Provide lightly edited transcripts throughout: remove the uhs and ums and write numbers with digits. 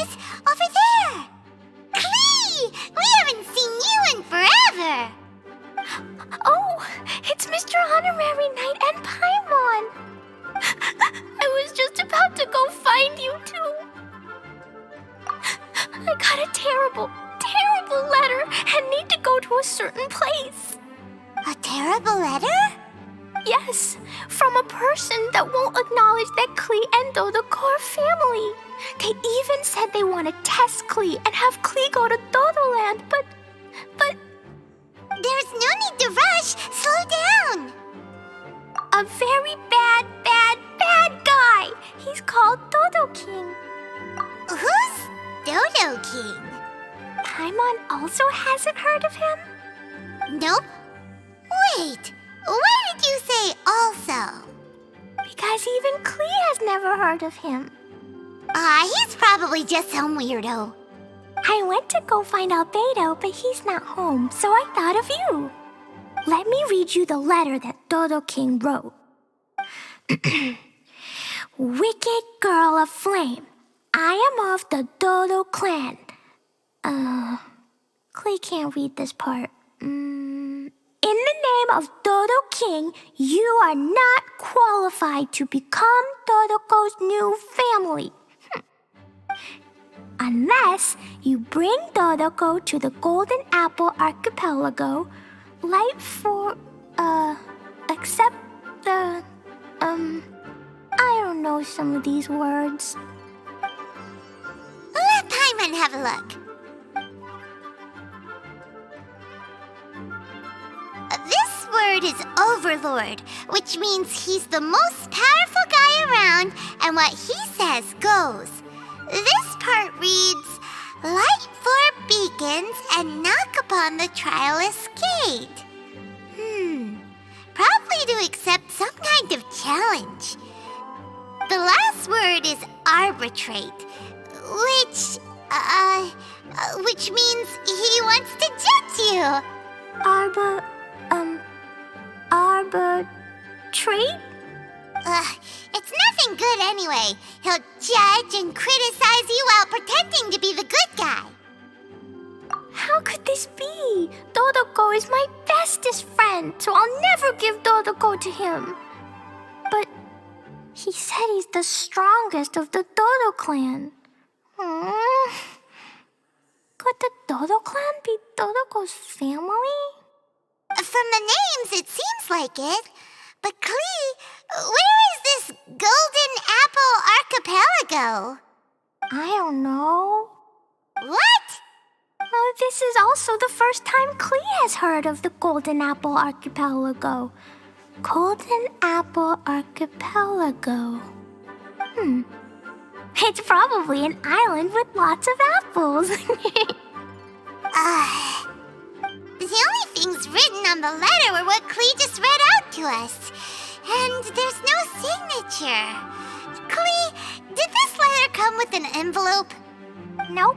is! Over there! Klee! We haven't seen you in forever! Oh, it's Mr. Honorary Knight and Paimon! I was just about to go find you too. I got a terrible, terrible letter and need to go to a certain place. A terrible letter? Yes, from a person that won't acknowledge that Klee and Dodoko are family. They even said they want to test Klee and have Klee go to Dodoland, but... There's no need to rush. Slow down. A very bad, bad, bad guy. He's called Dodo King. Who's Dodo King? Paimon also hasn't heard of him? Nope. Wait, why did you say also? Because even Klee has never heard of him. He's probably just some weirdo. I went to go find Albedo, but he's not home, so I thought of you. Let me read you the letter that Dodo King wrote. Wicked girl of flame, I am of the Dodo clan. Klee can't read this part. In the name of Dodo King, you are not qualified to become Dodoko's new family. Unless you bring Dodoko to the Golden Apple Archipelago, except the, I don't know some of these words. Let Paimon have a look. This word is Overlord, which means he's the most powerful guy around, and what he says goes. This part reads, light four beacons and knock upon the trialist's gate. Probably to accept some kind of challenge. The last word is arbitrate, which means he wants to judge you. Arbitrate? It's nothing good anyway. He'll judge and criticize you while pretending to be the good guy. How could this be? Dodoko is my bestest friend, so I'll never give Dodoko to him. But he said he's the strongest of the Dodo clan. Could the Dodo clan be Dodoko's family? From the names, it seems like it. But Klee, where is this Golden Apple Archipelago? I don't know. What? Oh, this is also the first time Klee has heard of the Golden Apple Archipelago. Golden Apple Archipelago. It's probably an island with lots of apples. The only things written on the letter were what Klee just read out to us. And there's no signature. Klee, did this letter come with an envelope? Nope.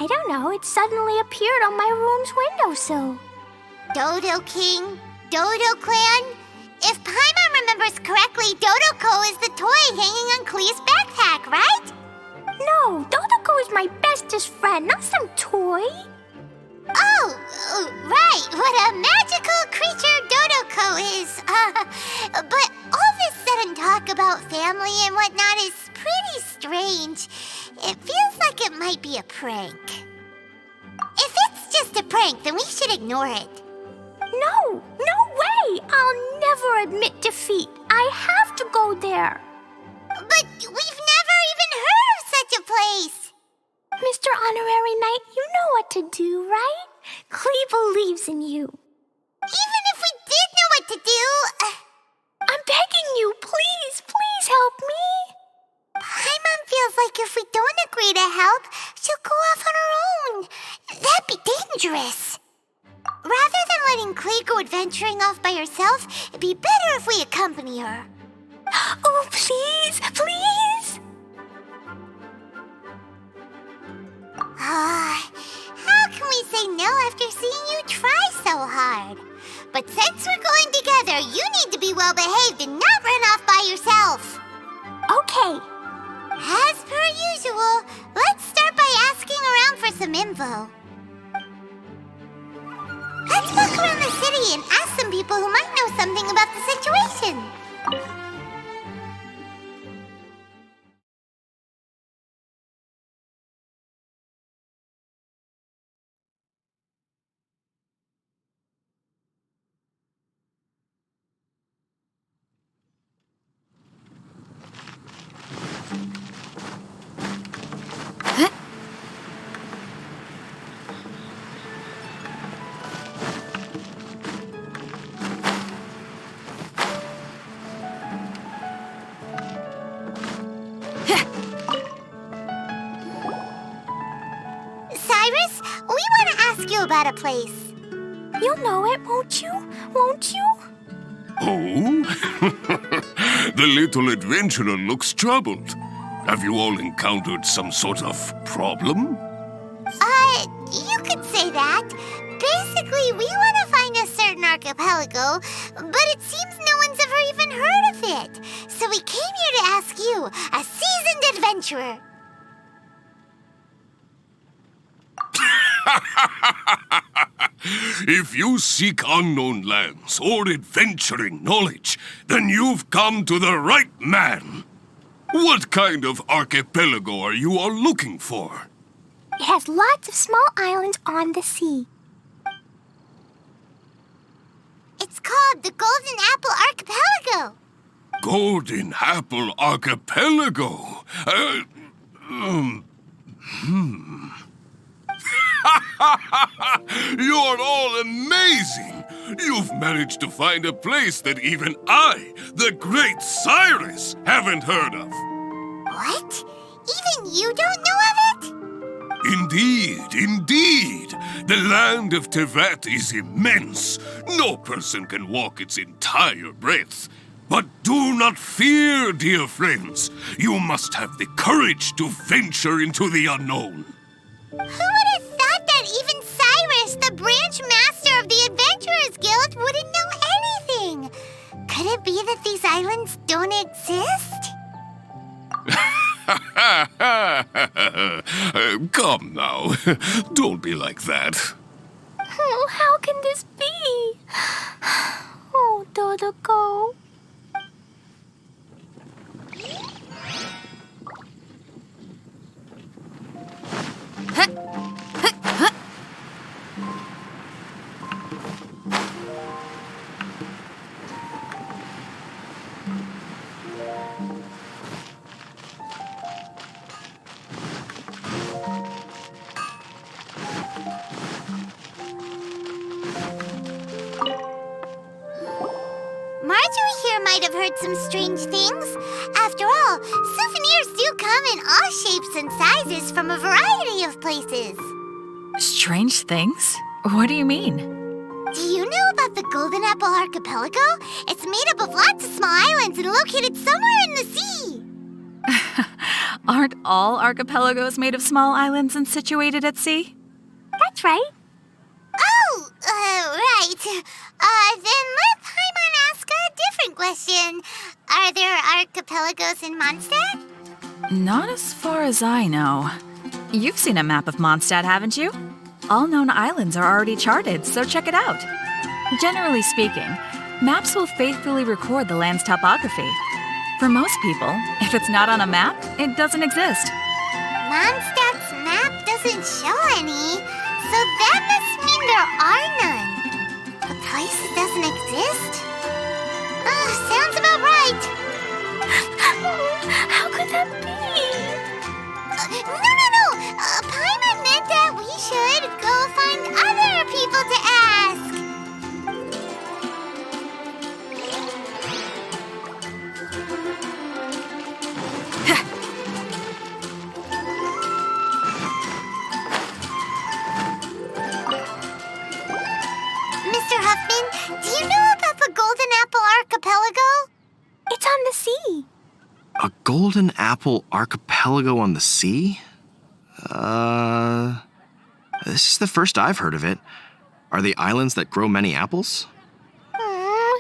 I don't know, it suddenly appeared on my room's windowsill. Dodo King, Dodo Clan. If Paimon remembers correctly, Dodoko is the toy hanging on Klee's backpack, right? No, Dodoko is my bestest friend, not some toy. Oh, right, what a magical creature Dodoko is. But all this sudden talk about family and whatnot is pretty strange. It feels like it might be a prank. If it's just a prank, then we should ignore it. No way! I'll never admit defeat. I have to go there. But we've never even heard of such a place. Mr. Honorary Knight, you know what to do, right? Klee believes in you. Even if we did know what to do... I'm begging you, please help me. Paimon feels like if we don't agree to help, she'll go off on her own. That'd be dangerous. Rather than letting Klee go adventuring off by herself, it'd be better if we accompany her. Oh, please! How can we say no after seeing you try so hard? But since we're going together, you need to be well behaved and not run off by yourself. Okay, usual, let's start by asking around for some info. Let's walk around the city and ask some people who might know something about the situation. Cyrus, we want to ask you about a place. You'll know it, won't you? Won't you? Oh? The little adventurer looks troubled. Have you all encountered some sort of problem? You could say that. Basically, we want to find a certain archipelago, but it seems no one's ever even heard of it. So we came here to ask you, a seasoned adventurer. If you seek unknown lands or adventuring knowledge, then you've come to the right man. What kind of archipelago are you all looking for? It has lots of small islands on the sea. It's called the Golden Apple Archipelago. Golden Apple Archipelago? You're all amazing! You've managed to find a place that even I, the great Cyrus, haven't heard of. What? Even you don't know of it? Indeed, indeed. The land of Tevat is immense. No person can walk its entire breadth. But do not fear, dear friends. You must have the courage to venture into the unknown. Who would have thought that even Cyrus, the branch master of the Adventurers Guild, wouldn't know anything? Could it be that these islands don't exist? Come now. Don't be like that. Oh, how can this be? Oh, Dodoko. Marjorie here might have heard some strange things. After all, souvenirs do come in all shapes and sizes from a variety of places. Strange things? What do you mean? Do you know about the Golden Apple Archipelago? It's made up of lots of small islands and located somewhere in the sea. Aren't all archipelagos made of small islands and situated at sea? That's right. Oh, right. Then let Paimon ask a different question. Are there archipelagos in Mondstadt? Not as far as I know. You've seen a map of Mondstadt, haven't you? All known islands are already charted, so check it out. Generally speaking, maps will faithfully record the land's topography. For most people, if it's not on a map, it doesn't exist. Mondstadt's map doesn't show any, so that must mean there are none. The place doesn't exist? Sounds about right. How could that be? No. Paimon meant that we should go find other people to ask. Mr. Huffman, do you know about the Golden Apple Archipelago? It's on the sea. A golden apple archipelago on the sea? This is the first I've heard of it. Are the islands that grow many apples?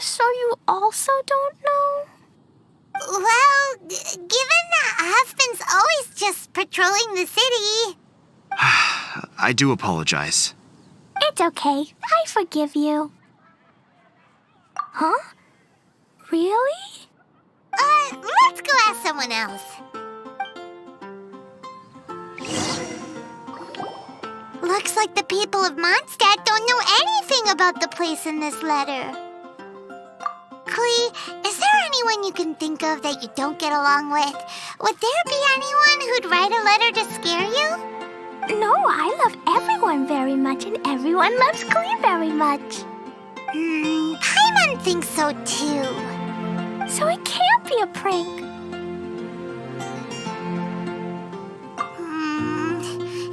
So you also don't know? Well, given that husband's always just patrolling the city. I do apologize. It's okay. I forgive you. Huh? Really? Let's go ask someone else. Looks like the people of Mondstadt don't know anything about the place in this letter. Klee, is there anyone you can think of that you don't get along with? Would there be anyone who'd write a letter to scare you? No, I love everyone very much, and everyone loves Klee very much. Paimon thinks so too. So it can't be a prank.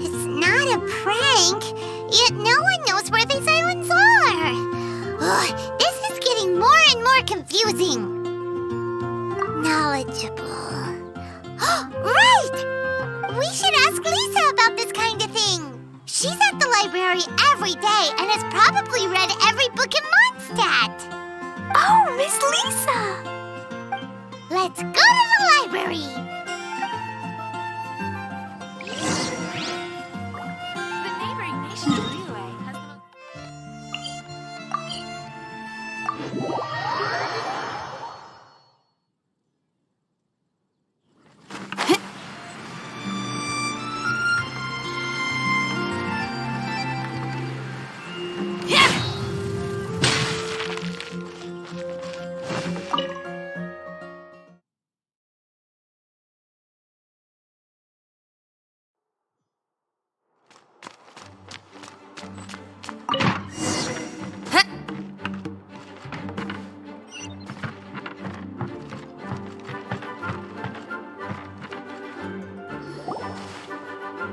It's not a prank, yet no one knows where these islands are. Ugh, this is getting more and more confusing. Knowledgeable. Right! We should ask Lisa about this kind of thing. She's at the library every day and has probably read every book in Mondstadt. Oh, Miss Lisa! Let's go to the library. The neighboring nation of Liyue has the most...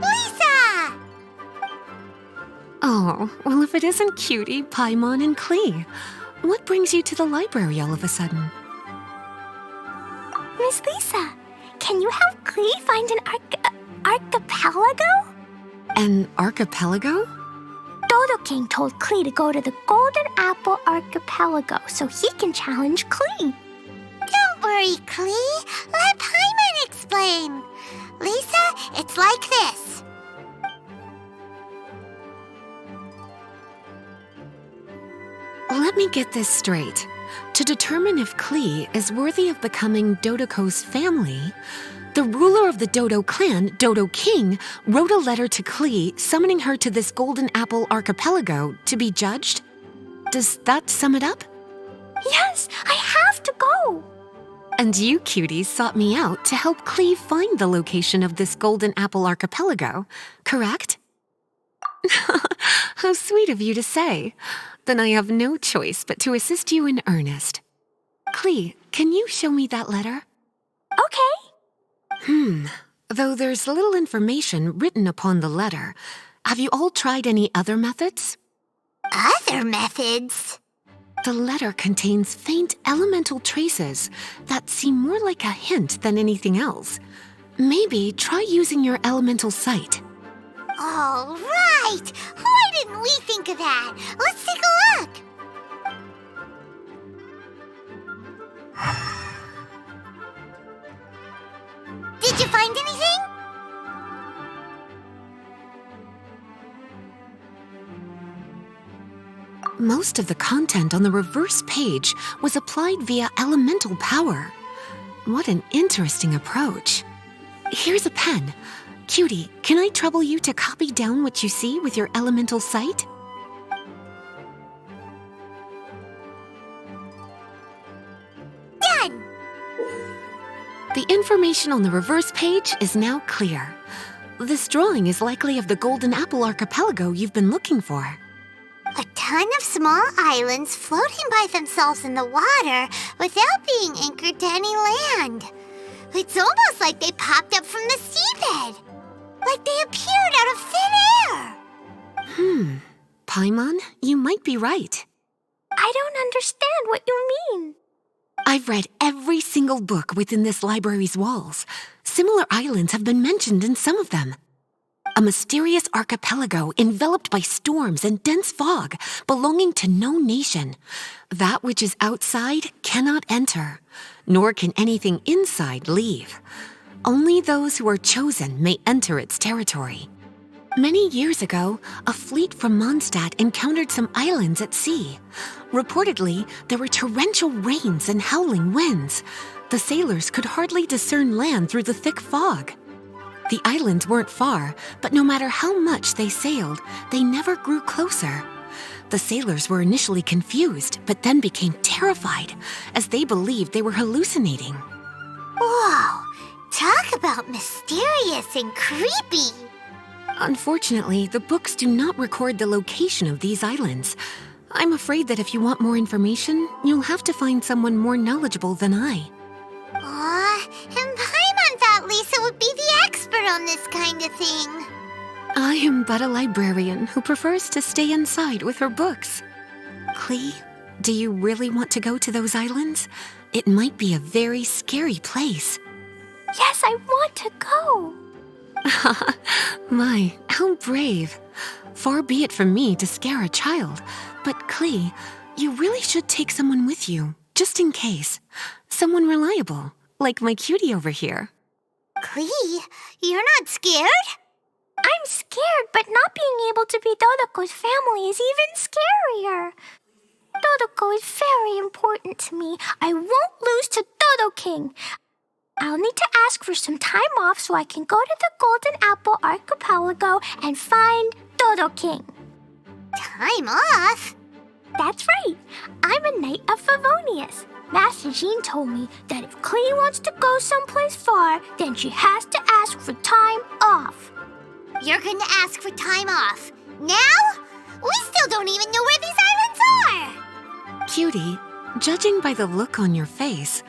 Lisa! Oh, well, if it isn't Cutie, Paimon, and Klee, what brings you to the library all of a sudden? Miss Lisa, can you help Klee find an archipelago? An archipelago? Dodo King told Klee to go to the Golden Apple Archipelago so he can challenge Klee. Don't worry, Klee. Let Paimon explain. Lisa, it's like this. Let me get this straight. To determine if Klee is worthy of becoming Dodoko's family, the ruler of the Dodo clan, Dodo King, wrote a letter to Klee summoning her to this Golden Apple Archipelago to be judged? Does that sum it up? Yes, I have to go. And you, cuties, sought me out to help Klee find the location of this Golden Apple Archipelago, correct? How sweet of you to say. Then I have no choice but to assist you in earnest. Klee, can you show me that letter? Okay. Though there's little information written upon the letter, have you all tried any other methods? Other methods? The letter contains faint elemental traces that seem more like a hint than anything else. Maybe try using your elemental sight. All right. Why didn't we think of that? Let's take a look. Did you find anything? Most of the content on the reverse page was applied via elemental power. What an interesting approach. Here's a pen. Cutie, can I trouble you to copy down what you see with your elemental sight? Done. The information on the reverse page is now clear. This drawing is likely of the Golden Apple Archipelago you've been looking for. A ton of small islands floating by themselves in the water without being anchored to any land. It's almost like they popped up from the seabed. Like they appeared out of thin air. Paimon, you might be right. I don't understand what you mean. I've read every single book within this library's walls. Similar islands have been mentioned in some of them. a mysterious archipelago enveloped by storms and dense fog, belonging to no nation. That which is outside cannot enter, nor can anything inside leave. Only those who are chosen may enter its territory. Many years ago, a fleet from Mondstadt encountered some islands at sea. Reportedly, there were torrential rains and howling winds. The sailors could hardly discern land through the thick fog. The islands weren't far, but no matter how much they sailed, they never grew closer. The sailors were initially confused, but then became terrified, as they believed they were hallucinating. Whoa, talk about mysterious and creepy. Unfortunately, the books do not record the location of these islands. I'm afraid that if you want more information, you'll have to find someone more knowledgeable than I. And Paimon thought Lisa would be the expert on this kind of thing. I am but a librarian who prefers to stay inside with her books. Klee, do you really want to go to those islands? It might be a very scary place. Yes, I want to go. My, how brave. Far be it from me to scare a child, but Klee, you really should take someone with you, just in case. Someone reliable, like my cutie over here. Klee, you're not scared? I'm scared, but not being able to be Dodoko's family is even scarier. Dodoko is very important to me. I won't lose to Dodo King. I'll need to ask for some time off so I can go to the Golden Apple Archipelago and find Dodo King. Time off? That's right. I'm a Knight of Favonius. Master Jean told me that if Klee wants to go someplace far, then she has to ask for time off. You're going to ask for time off. Now? We still don't even know where these islands are. Cutie, judging by the look on your face,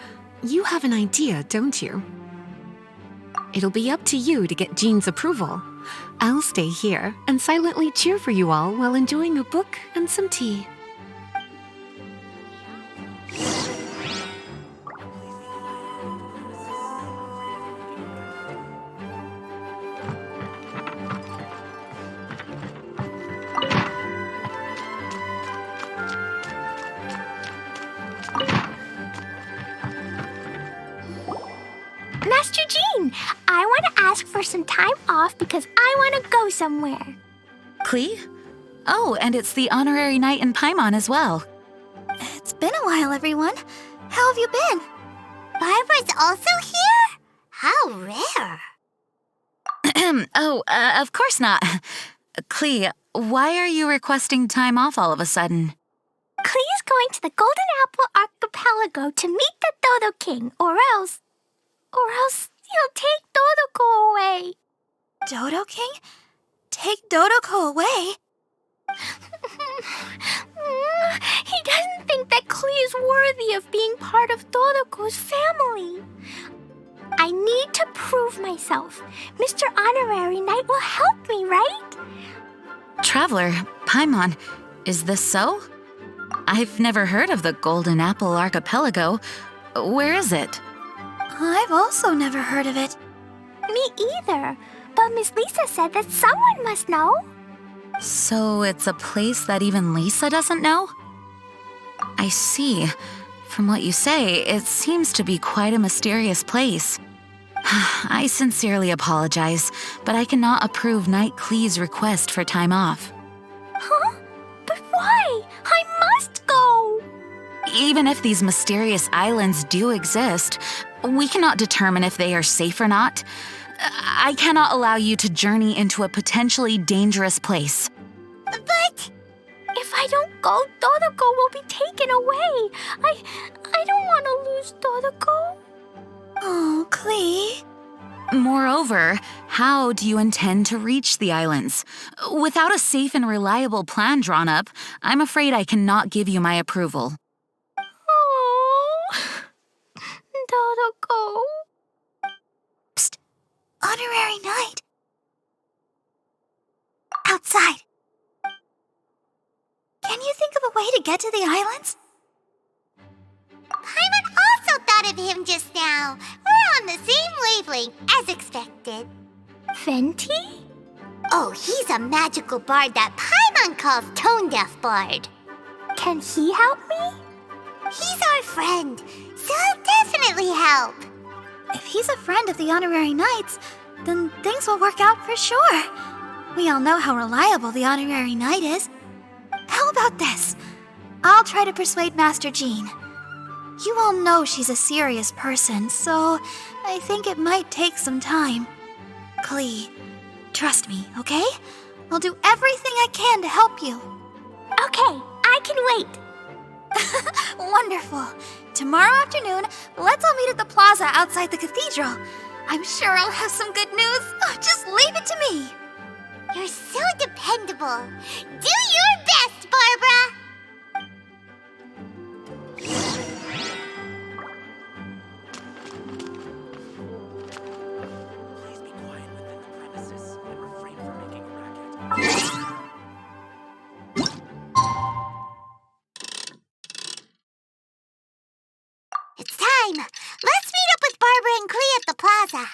you have an idea, don't you? It'll be up to you to get Jean's approval. I'll stay here and silently cheer for you all while enjoying a book and some tea. Master Jean, I want to ask for some time off because I want to go somewhere. Klee? Oh, and it's the honorary knight in Paimon as well. It's been a while, everyone. How have you been? Barbara's also here? How rare. Of course not. Klee, why are you requesting time off all of a sudden? Klee is going to the Golden Apple Archipelago to meet the Dodo King, or else he'll take Dodoko away. Dodo King? Take Dodoko away? He doesn't think that Klee is worthy of being part of Dodoko's family. I need to prove myself. Mr. Honorary Knight will help me, right? Traveler, Paimon, is this so? I've never heard of the Golden Apple Archipelago. Where is it? I've also never heard of it. Me either. But Miss Lisa said that someone must know. So it's a place that even Lisa doesn't know? I see. From what you say, it seems to be quite a mysterious place. I sincerely apologize, but I cannot approve Knight Klee's request for time off. Huh? But why? I must go! Even if these mysterious islands do exist, we cannot determine if they are safe or not. I cannot allow you to journey into a potentially dangerous place. But if I don't go, Dodoko will be taken away. I don't want to lose Dodoko. oh, Klee. Moreover, how do you intend to reach the islands? Without a safe and reliable plan drawn up, I'm afraid I cannot give you my approval. Oh, Dodoko. Psst. Honorary Knight. Outside. Can you think of a way to get to the islands? Paimon also thought of him just now. We're on the same wavelength, as expected. Fenty? Oh, he's a magical bard that Paimon calls Tone Deaf Bard. Can he help me? He's our friend, so he'll definitely help. If he's a friend of the Honorary Knights, then things will work out for sure. We all know how reliable the Honorary Knight is. How about this? I'll try to persuade Master Jean. You all know she's a serious person, so I think it might take some time. Klee, trust me, okay? I'll do everything I can to help you. Okay, I can wait. Wonderful. Tomorrow afternoon, let's all meet at the plaza outside the cathedral. I'm sure I'll have some good news. Oh, just leave it to me. You're so dependable. Do your best, Barbara! Please be quiet within the premises and refrain from making a racket. It's time. Let's meet up with Barbara and Klee at the plaza.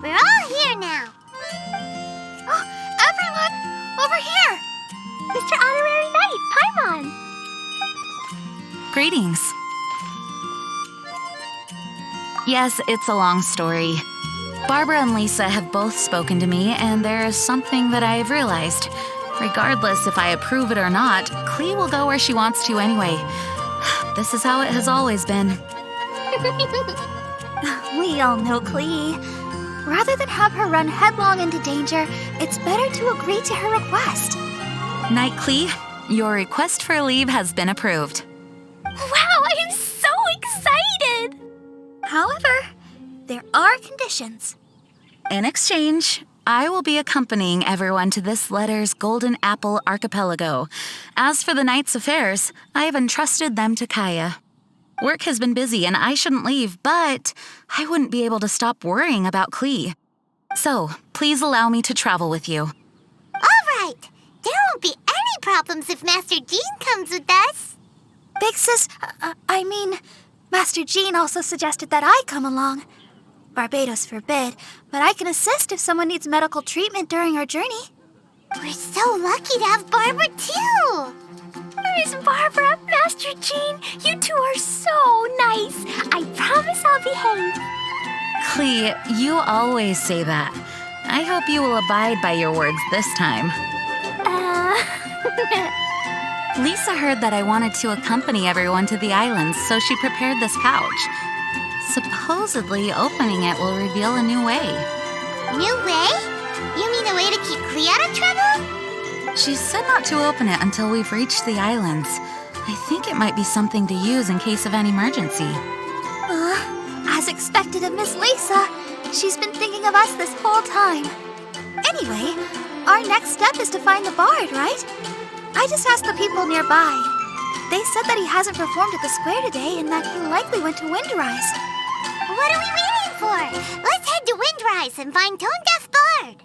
We're all here now. Oh, everyone, over here. Mr. Honorary Knight, Paimon. Greetings. Yes, it's a long story. Barbara and Lisa have both spoken to me, and there is something that I have realized. Regardless if I approve it or not, Klee will go where she wants to anyway. This is how it has always been. We all know Klee. Rather than have her run headlong into danger, it's better to agree to her request. Knight Klee, your request for leave has been approved. Wow, I'm so excited! However, there are conditions. In exchange, I will be accompanying everyone to this letter's Golden Apple Archipelago. As for the Knight's affairs, I have entrusted them to Kaya. Work has been busy and I shouldn't leave, but I wouldn't be able to stop worrying about Klee. So, please allow me to travel with you. All right. There won't be any problems if Master Jean comes with us. Big Sis, Master Jean also suggested that I come along. Barbados forbid, but I can assist if someone needs medical treatment during our journey. We're so lucky to have Barbara, too. Miss Barbara, Master Jean, you two are so nice. I promise I'll behave. Klee, you always say that. I hope you will abide by your words this time. Lisa heard that I wanted to accompany everyone to the islands, so she prepared this pouch. Supposedly, opening it will reveal a new way. New way? You mean a way to keep Klee out of trouble? She said not to open it until we've reached the islands. I think it might be something to use in case of an emergency. As expected of Miss Lisa, she's been thinking of us this whole time. Anyway, our next step is to find the bard, right? I just asked the people nearby. They said that he hasn't performed at the square today and that he likely went to Windrise. What are we waiting for? Let's head to Windrise and find Tone Deaf Bard.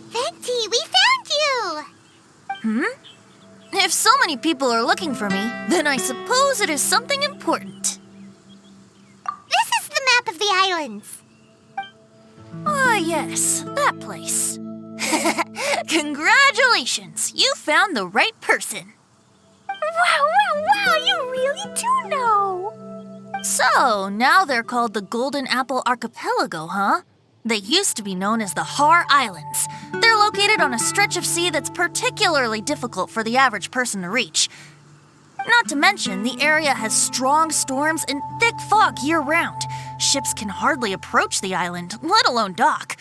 Venti, we found you! If so many people are looking for me, then I suppose it is something important. This is the map of the islands. Ah, yes, that place. Congratulations! You found the right person. Wow, you really do know. So, now they're called the Golden Apple Archipelago, huh? They used to be known as the Har Islands. They're located on a stretch of sea that's particularly difficult for the average person to reach. Not to mention, the area has strong storms and thick fog year-round. Ships can hardly approach the island, let alone dock.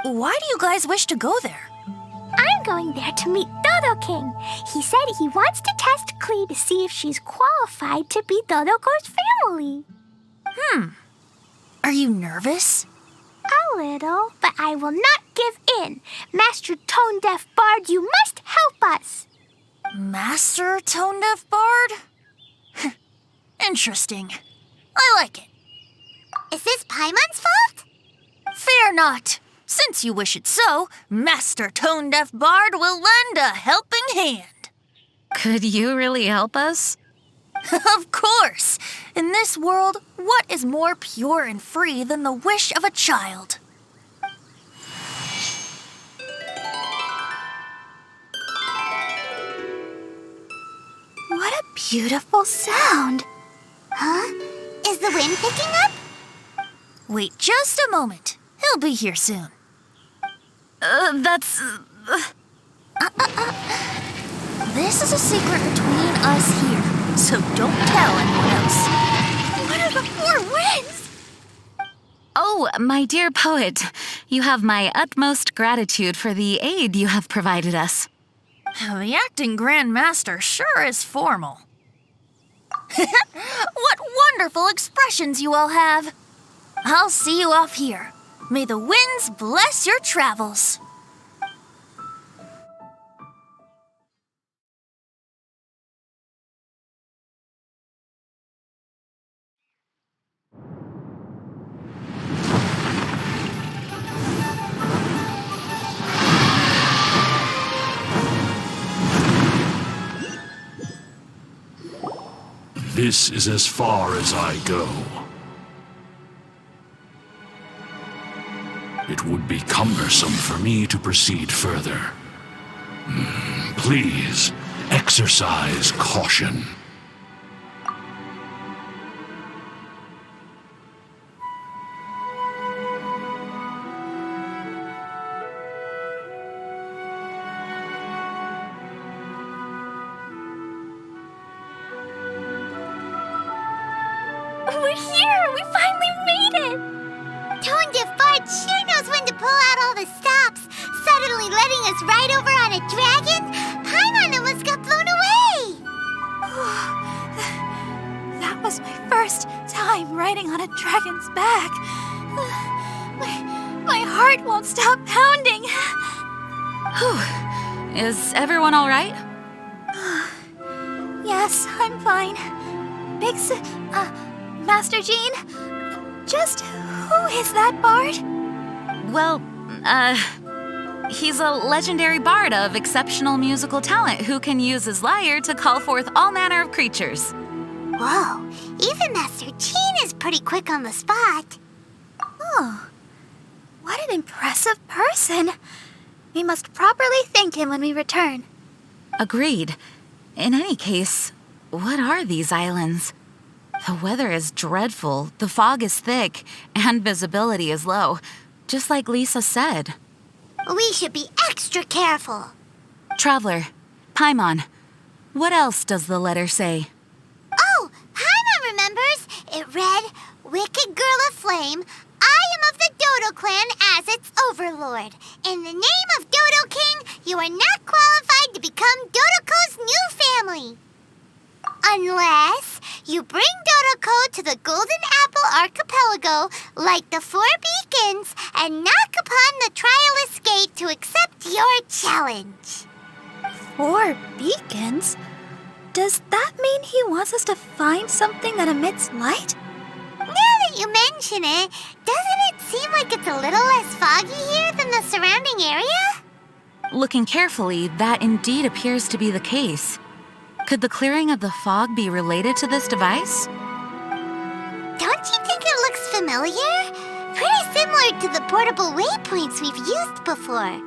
Why do you guys wish to go there? I'm going there to meet Dodo King. He said he wants to test Klee to see if she's qualified to be Dodoko's family. Are you nervous? A little, but I will not give in. Master Tone Deaf Bard, you must help us. Master Tone Deaf Bard? Interesting. I like it. Is this Paimon's fault? Fear not. Since you wish it so, Master Tone Deaf Bard will lend a helping hand. Could you really help us? Of course! In this world, what is more pure and free than the wish of a child? What a beautiful sound. Huh? Is the wind picking up? Wait just a moment. He'll be here soon. This is a secret between us here, so don't tell anyone else. What are the four winds? Oh, my dear poet, you have my utmost gratitude for the aid you have provided us. The acting Grand Master sure is formal. What wonderful expressions you all have. I'll see you off here. May the winds bless your travels. This is as far as I go. It would be cumbersome for me to proceed further. Please, exercise caution. We're here! We finally made it! Tone Deaf Bard sure knows when to pull out all the stops. Suddenly letting us ride over on a dragon? Paimon almost got blown away! That was my first time riding on a dragon's back. My heart won't stop pounding. Whew. Is everyone all right? Yes, I'm fine. Master Jean, just who is that bard? Well, he's a legendary bard of exceptional musical talent who can use his lyre to call forth all manner of creatures. Whoa, even Master Jean is pretty quick on the spot. Oh, what an impressive person. We must properly thank him when we return. Agreed. In any case, what are these islands? The weather is dreadful, the fog is thick, and visibility is low, just like Lisa said. We should be extra careful. Traveler, Paimon, what else does the letter say? Oh, Paimon remembers. It read, Wicked Girl of Flame, I am of the Dodo clan as its overlord. In the name of Dodo King, you are not qualified to become Dodoko's new family. Unless you bring Dodoko to the Golden Apple Archipelago, light the 4 beacons, and knock upon the trialist gate to accept your challenge. 4 beacons? Does that mean he wants us to find something that emits light? Now that you mention it, doesn't it seem like it's a little less foggy here than the surrounding area? Looking carefully, that indeed appears to be the case. Could the clearing of the fog be related to this device? Don't you think it looks familiar? Pretty similar to the portable waypoints we've used before.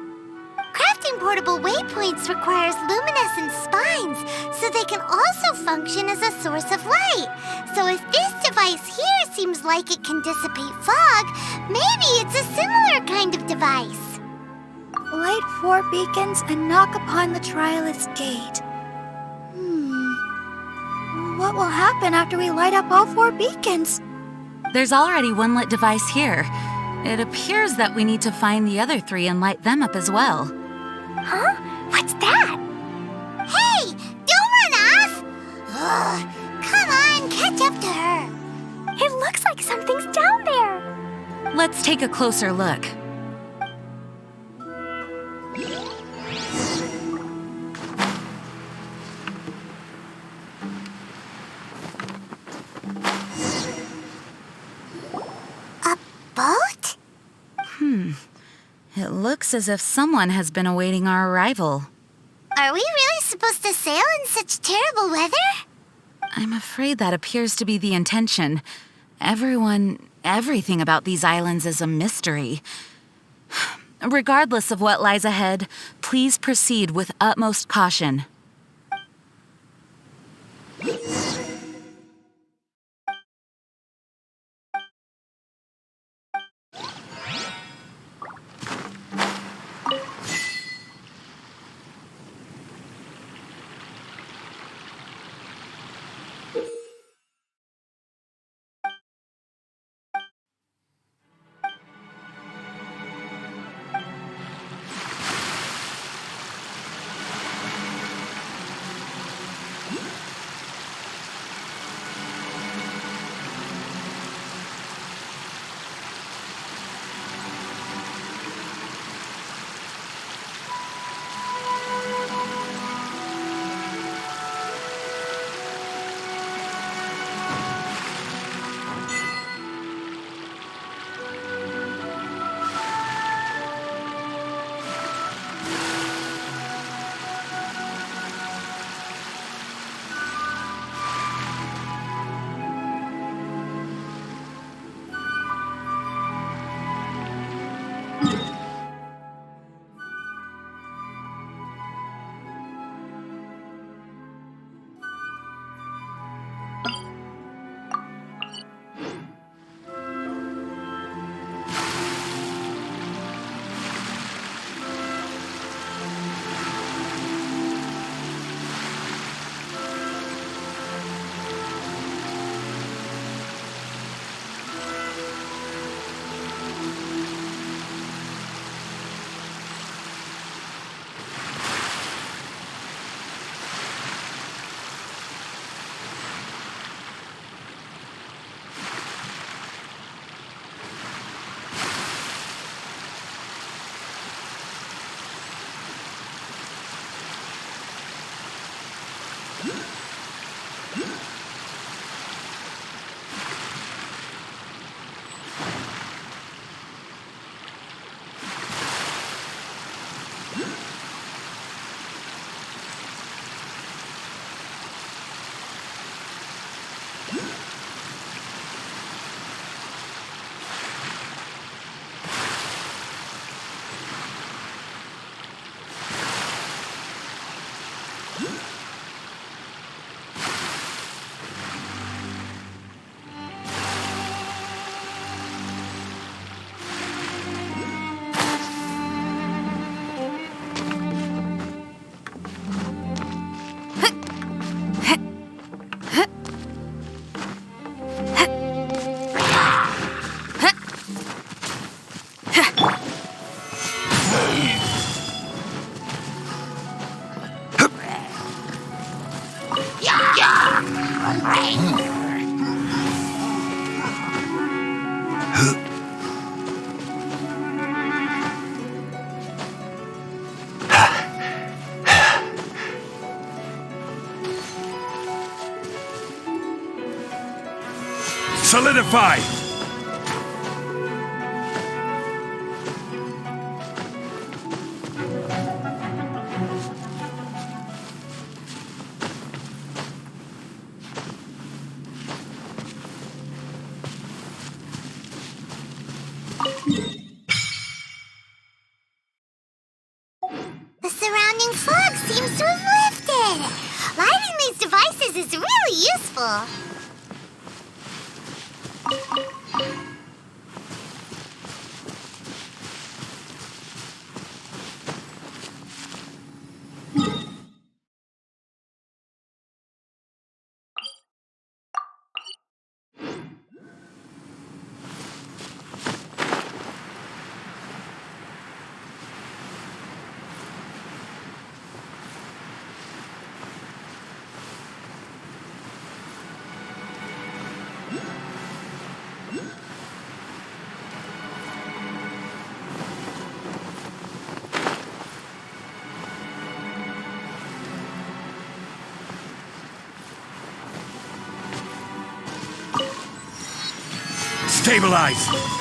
Crafting in portable waypoints requires luminescent spines, so they can also function as a source of light. So if this device here seems like it can dissipate fog, maybe it's a similar kind of device. Light 4 beacons and knock upon the Trialist's gate. What will happen after we light up all 4 beacons? There's already one lit device here. It appears that we need to find the other 3 and light them up as well. Huh? What's that? Hey, don't run off! Ugh, come on, catch up to her. It looks like something's down there. Let's take a closer look. A boat? It looks as if someone has been awaiting our arrival. Are we really supposed to sail in such terrible weather? I'm afraid that appears to be the intention. Everything about these islands is a mystery. Regardless of what lies ahead, please proceed with utmost caution. Solidify! The is really useful. Stabilize!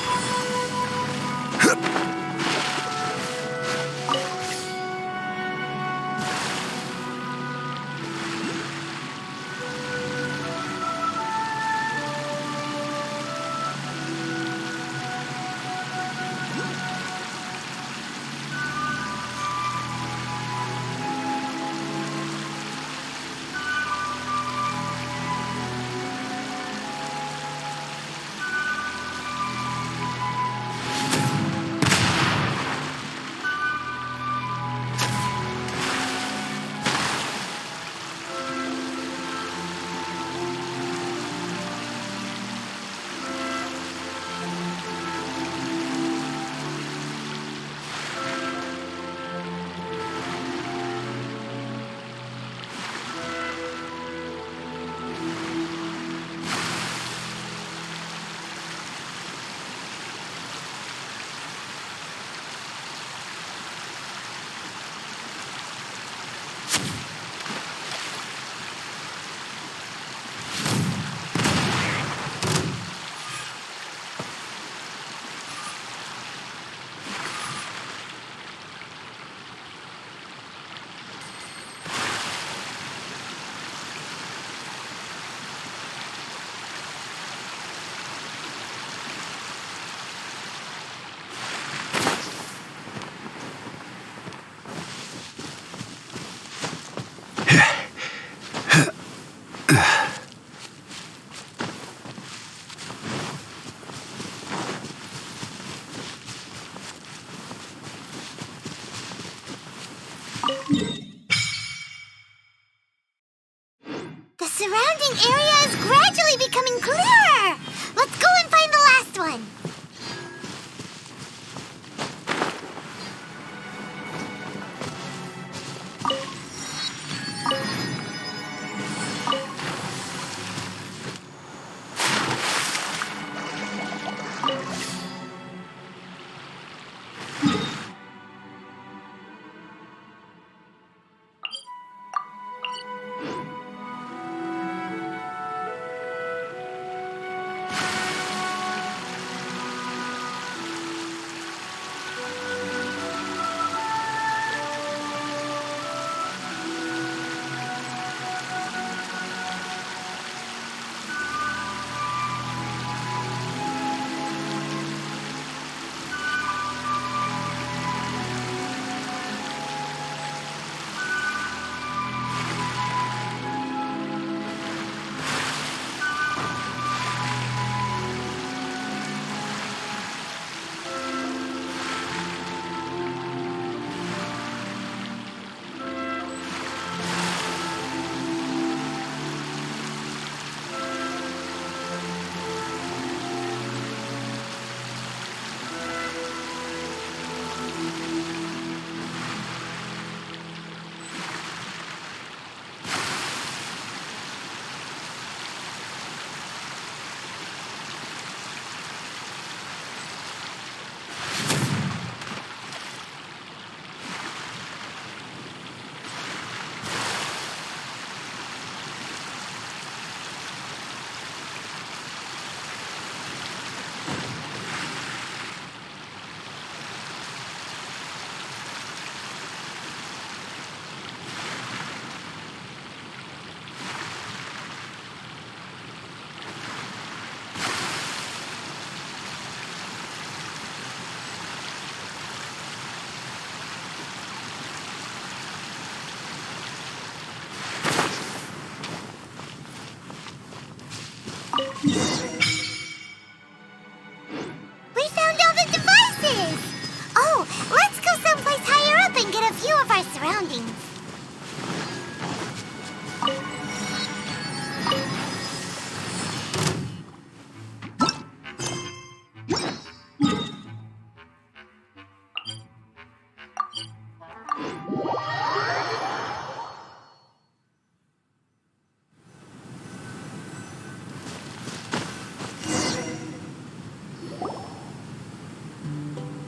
The surrounding area is gradually becoming clearer. Let's go and find the last one.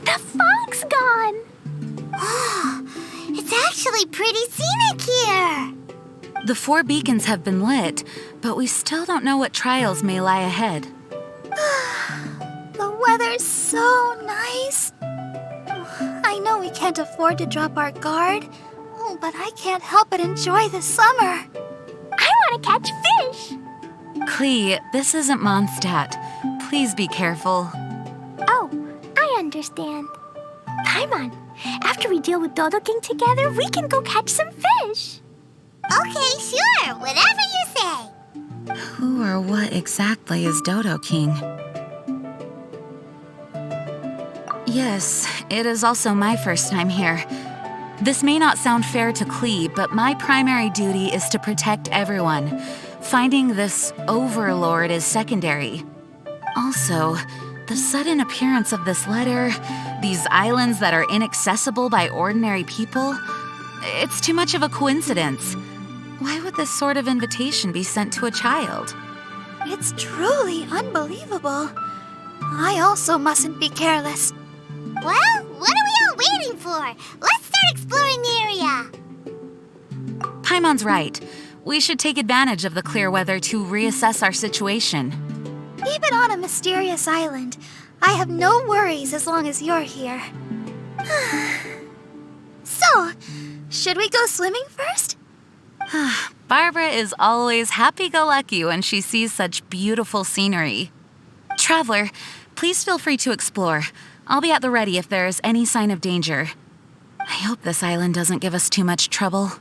The fog's gone. It's actually pretty scenic here. The 4 beacons have been lit, but we still don't know what trials may lie ahead. The weather's so nice. I know we can't afford to drop our guard, but I can't help but enjoy the summer. I want to catch fish. Klee, this isn't Mondstadt. Please be careful. Oh, I understand. Paimon, after we deal with Dodo King together, we can go catch some fish. Okay, sure, whatever you say. Who or what exactly is Dodo King? Yes, it is also my first time here. This may not sound fair to Klee, but my primary duty is to protect everyone. Finding this overlord is secondary. Also, the sudden appearance of this letter, these islands that are inaccessible by ordinary people, it's too much of a coincidence. Why would this sort of invitation be sent to a child? It's truly unbelievable. I also mustn't be careless. Well, what are we all waiting for? Let's start exploring the area. Paimon's right. We should take advantage of the clear weather to reassess our situation. Even on a mysterious island, I have no worries as long as you're here. So, should we go swimming first? Barbara is always happy-go-lucky when she sees such beautiful scenery. Traveler, please feel free to explore. I'll be at the ready if there is any sign of danger. I hope this island doesn't give us too much trouble.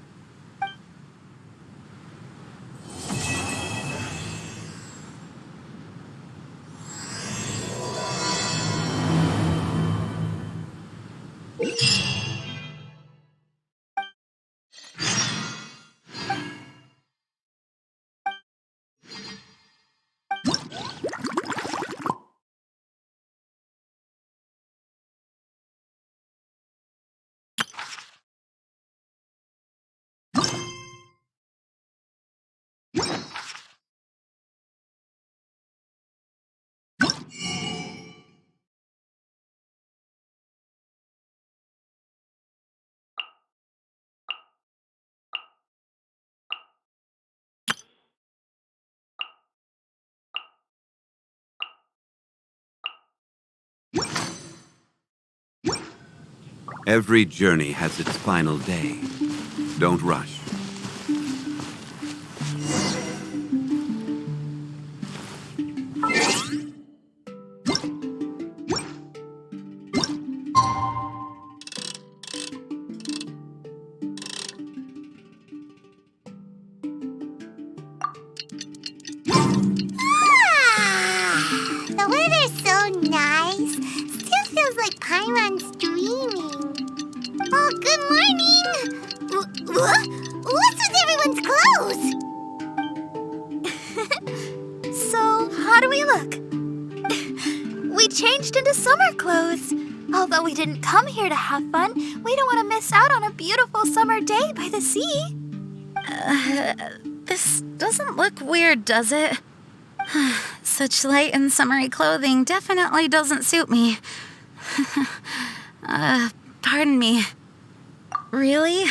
Every journey has its final day. Don't rush. The weather's so nice. Still feels like Paimon's dreaming. Oh, good morning! What's with everyone's clothes? So, how do we look? We changed into summer clothes. Although we didn't come here to have fun, we don't want to miss out on a beautiful summer day by the sea. This doesn't look weird, does it? Such light and summery clothing definitely doesn't suit me. Pardon me. Really?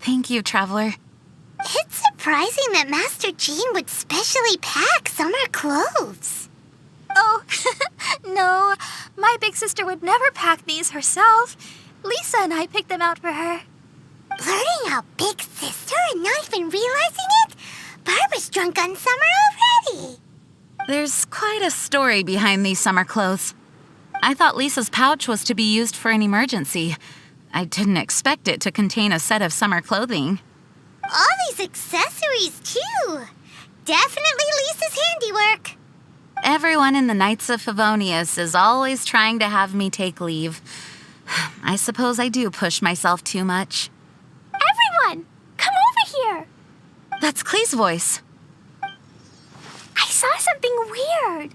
Thank you, Traveler. It's surprising that Master Jean would specially pack summer clothes. Oh, no. My big sister would never pack these herself. Lisa and I picked them out for her. Blurting out big sister and not even realizing it? Barbara's drunk on summer already. There's quite a story behind these summer clothes. I thought Lisa's pouch was to be used for an emergency. I didn't expect it to contain a set of summer clothing. All these accessories, too. Definitely Lisa's handiwork. Everyone in the Knights of Favonius is always trying to have me take leave. I suppose I do push myself too much. Everyone, come over here. That's Clee's voice. I saw something weird.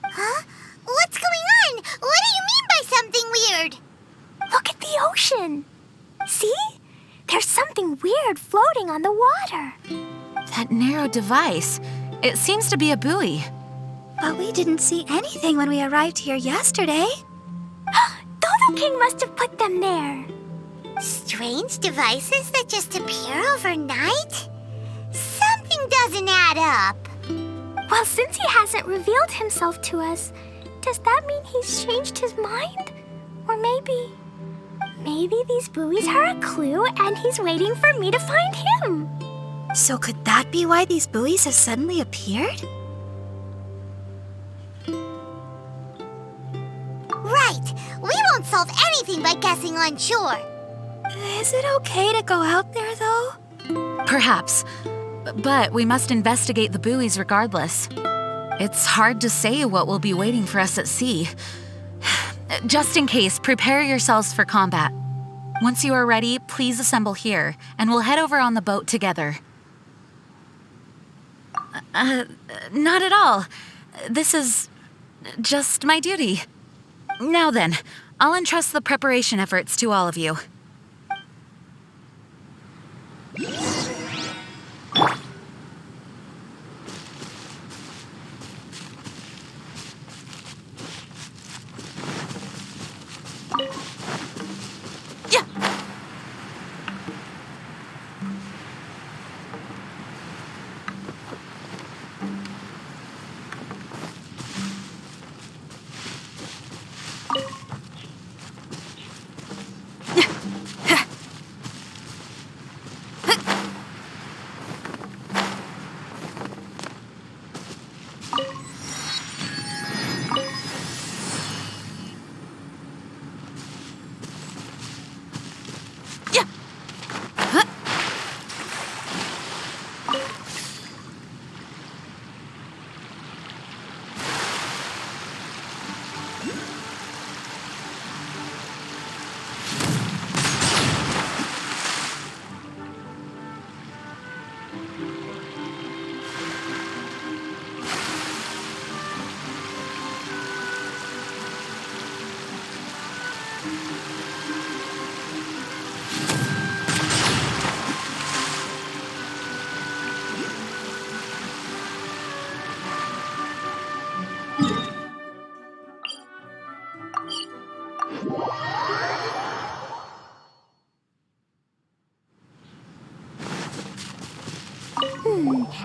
Huh? What's going on? What do you mean by something weird? Look at the ocean. See? There's something weird floating on the water. That narrow device. It seems to be a buoy. But we didn't see anything when we arrived here yesterday. Dodo King must have put them there. Strange devices that just appear overnight? Something doesn't add up. Well, since he hasn't revealed himself to us, does that mean he's changed his mind? Or maybe these buoys are a clue and he's waiting for me to find him. So could that be why these buoys have suddenly appeared? Right. We won't solve anything by guessing on shore. Is it okay to go out there, though? Perhaps. But we must investigate the buoys regardless. It's hard to say what will be waiting for us at sea. Just in case, prepare yourselves for combat. Once you are ready, please assemble here, and we'll head over on the boat together. Not at all. This is just my duty. Now then, I'll entrust the preparation efforts to all of you.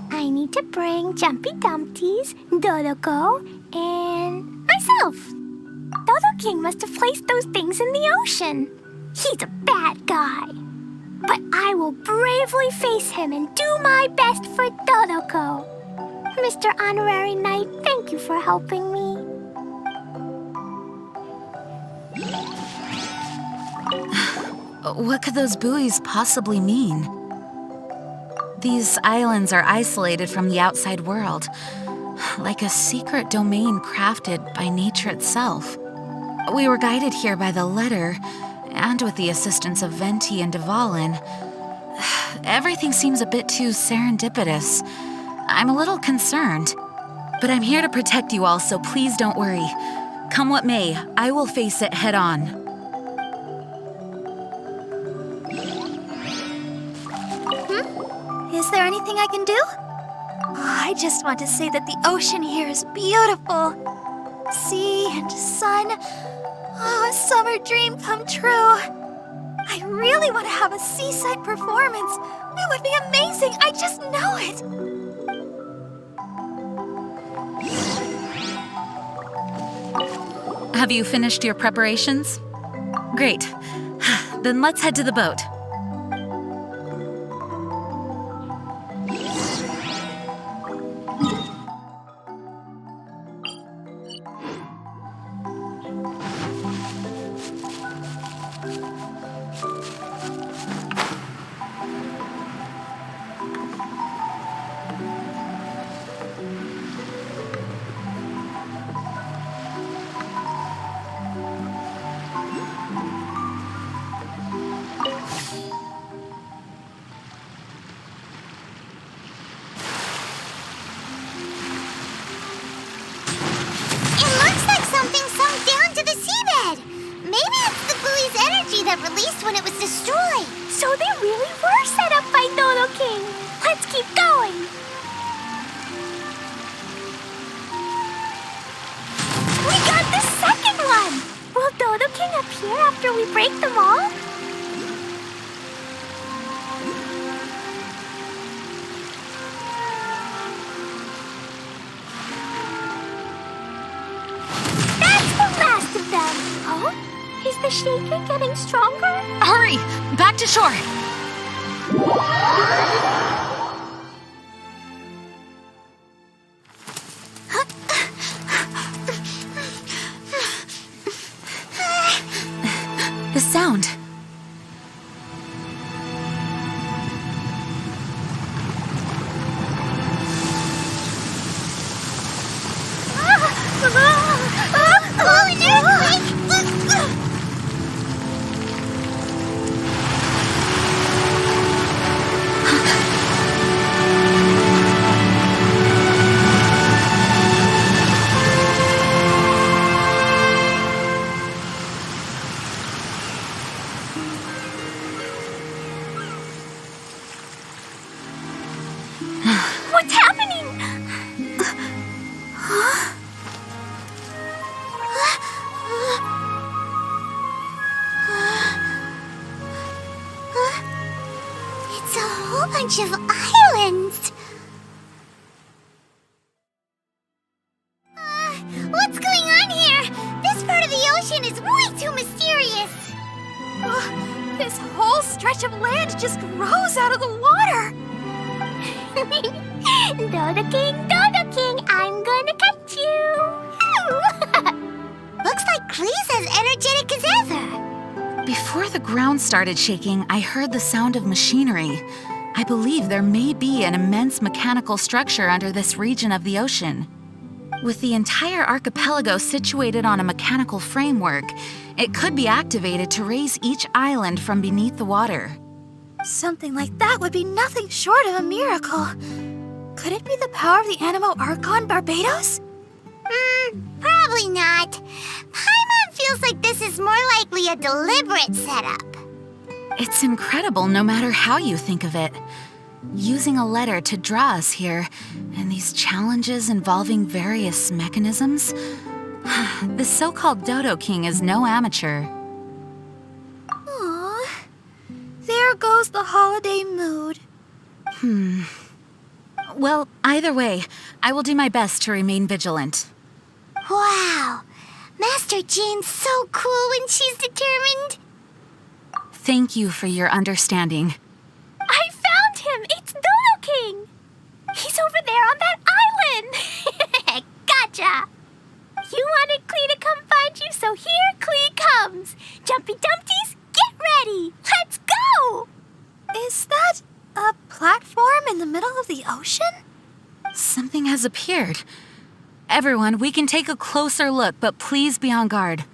I need to bring Jumpy Dumpties, Dodoko, and myself. Dodo King must have placed those things in the ocean. He's a bad guy. But I will bravely face him and do my best for Dodoko. Mr. Honorary Knight, thank you for helping me. What could those buoys possibly mean? These islands are isolated from the outside world, like a secret domain crafted by nature itself. We were guided here by the letter, and with the assistance of Venti and Dvalin. Everything seems a bit too serendipitous. I'm a little concerned, but I'm here to protect you all, so please don't worry. Come what may, I will face it head on. Is there anything I can do? I just want to say that the ocean here is beautiful. Sea and sun. Oh, a summer dream come true. I really want to have a seaside performance. It would be amazing. I just know it. Have you finished your preparations? Great. Then let's head to the boat. accident released when it was destroyed. So they really were set up by Dodo King. Let's keep going. We got the second one! Will Dodo King appear after we break them all? That's the last of them! Oh? Is the shaking getting stronger? Hurry! Back to shore! The sound. Oh, an earthquake! What's happening? It's a whole bunch of islands. What's going on here? This part of the ocean is way too mysterious. This whole stretch of land just rose out of the water. Dodo King, I'm gonna catch you. Looks like Klee's as energetic as ever. Before the ground started shaking, I heard the sound of machinery. I believe there may be an immense mechanical structure under this region of the ocean. With the entire archipelago situated on a mechanical framework, it could be activated to raise each island from beneath the water. Something like that would be nothing short of a miracle. Could it be the power of the Animo Archon Barbados? Probably not. Paimon feels like this is more likely a deliberate setup. It's incredible no matter how you think of it. Using a letter to draw us here, and these challenges involving various mechanisms. The so-called Dodo King is no amateur. Aww. There goes the holiday mood. Well, either way, I will do my best to remain vigilant. Wow. Master Jean's so cool when she's determined. Thank you for your understanding. I found him! It's Dodo King! He's over there on that island! Gotcha! You wanted Klee to come find you, so here Klee comes! Jumpy Dumpties, get ready! Let's go! Is that a platform in the middle of the ocean? Something has appeared. Everyone, we can take a closer look, but please be on guard.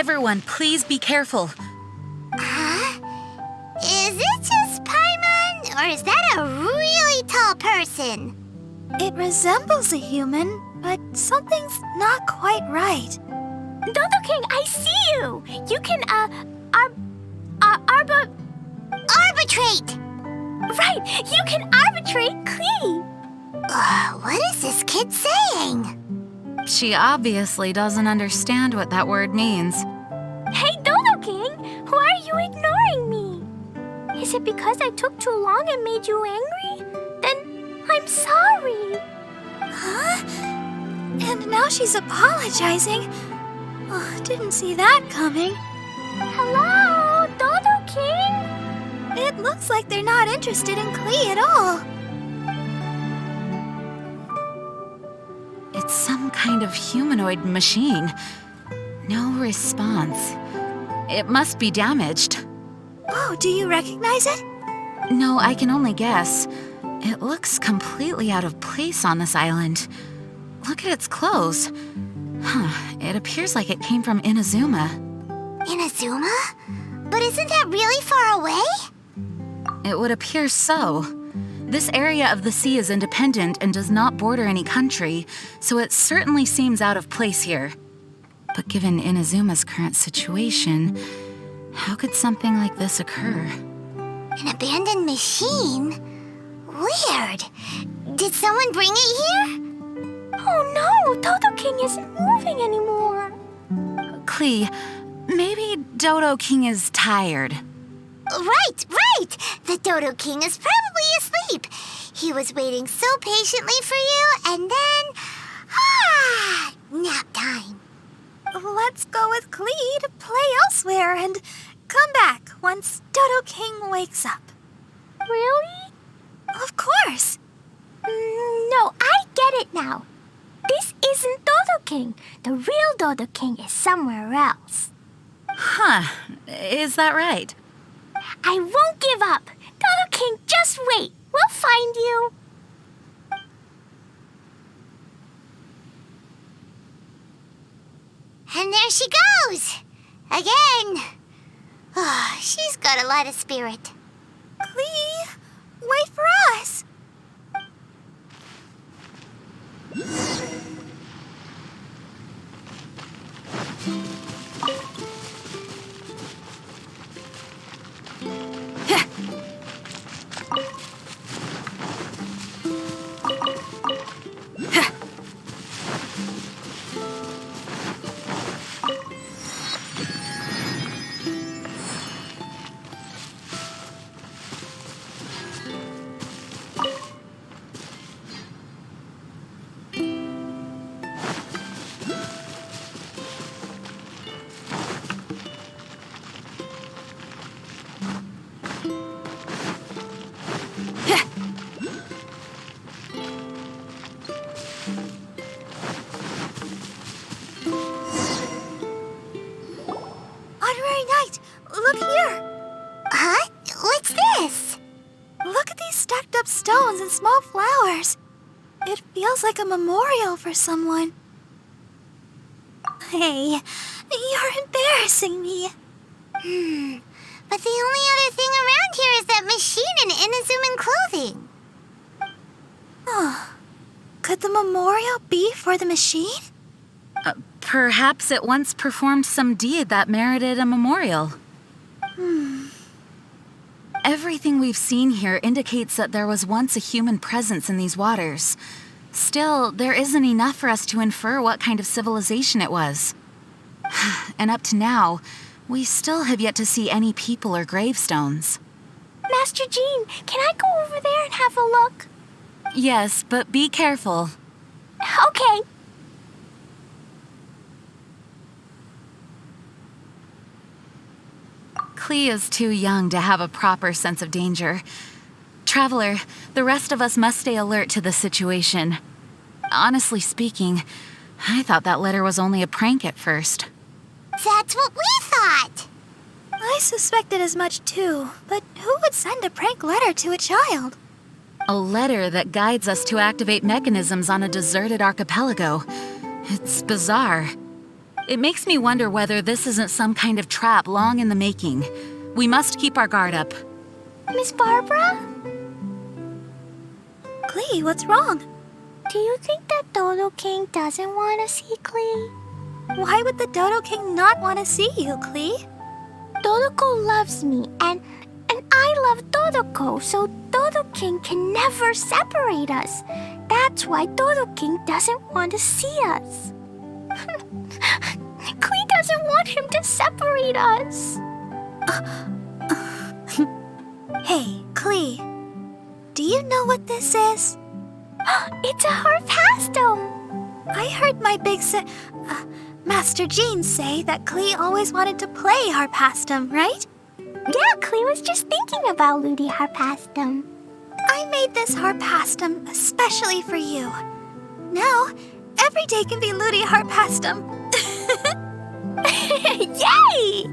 Everyone, please be careful. Is it just Paimon, or is that a really tall person? It resembles a human, but something's not quite right. Dodo King, I see you! You can, Arbitrate! Right, you can arbitrate Klee! What is this kid saying? She obviously doesn't understand what that word means. Hey, Dodo King! Why are you ignoring me? Is it because I took too long and made you angry? Then I'm sorry. Huh? And now she's apologizing. Oh, didn't see that coming. Hello, Dodo King? It looks like they're not interested in Klee at all. It's some kind of humanoid machine. No response. It must be damaged. Oh, do you recognize it? No, I can only guess. It looks completely out of place on this island. Look at its clothes. It appears like it came from Inazuma. Inazuma? But isn't that really far away? It would appear so. This area of the sea is independent and does not border any country, so it certainly seems out of place here. But given Inazuma's current situation, how could something like this occur? An abandoned machine? Weird. Did someone bring it here? Oh no, Dodo King isn't moving anymore. Klee, maybe Dodo King is tired. Right! The Dodo King is probably asleep. He was waiting so patiently for you, and then... nap time. Let's go with Klee to play elsewhere and come back once Dodo King wakes up. Really? Of course. No, I get it now. This isn't Dodo King. The real Dodo King is somewhere else. Huh, is that right? I won't give up. Dodo King, just wait. We'll find you. And there she goes! Again! Oh, she's got a lot of spirit. Klee, wait for us. Honorary Knight, look here. Huh? What's this? Look at these stacked up stones and small flowers. It feels like a memorial for someone. Hey, you're embarrassing me. But the only other thing around here is that machine in Inazuman clothing. Oh, could the memorial be for the machine? Perhaps it once performed some deed that merited a memorial. Everything we've seen here indicates that there was once a human presence in these waters. Still, there isn't enough for us to infer what kind of civilization it was. And up to now, we still have yet to see any people or gravestones. Master Jean, can I go over there and have a look? Yes, but be careful. Okay. Klee is too young to have a proper sense of danger. Traveler, the rest of us must stay alert to the situation. Honestly speaking, I thought that letter was only a prank at first. That's what we thought. I suspected as much too, but who would send a prank letter to a child? A letter that guides us to activate mechanisms on a deserted archipelago. It's bizarre. It makes me wonder whether this isn't some kind of trap long in the making. We must keep our guard up. Miss Barbara? Klee, what's wrong? Do you think that Dodo King doesn't want to see Klee? Why would the Dodo King not want to see you, Klee? Dodoko loves me, and I love Dodoko, so Dodo King can never separate us. That's why Dodo King doesn't want to see us. Klee doesn't want him to separate us. Hey, Klee, do you know what this is? It's a harpastum. I heard my Master Jean say that Klee always wanted to play harpastum, right? Yeah, Klee was just thinking about Ludi harpastum. I made this harpastum especially for you. Now, every day can be Ludi harpastum. Yay!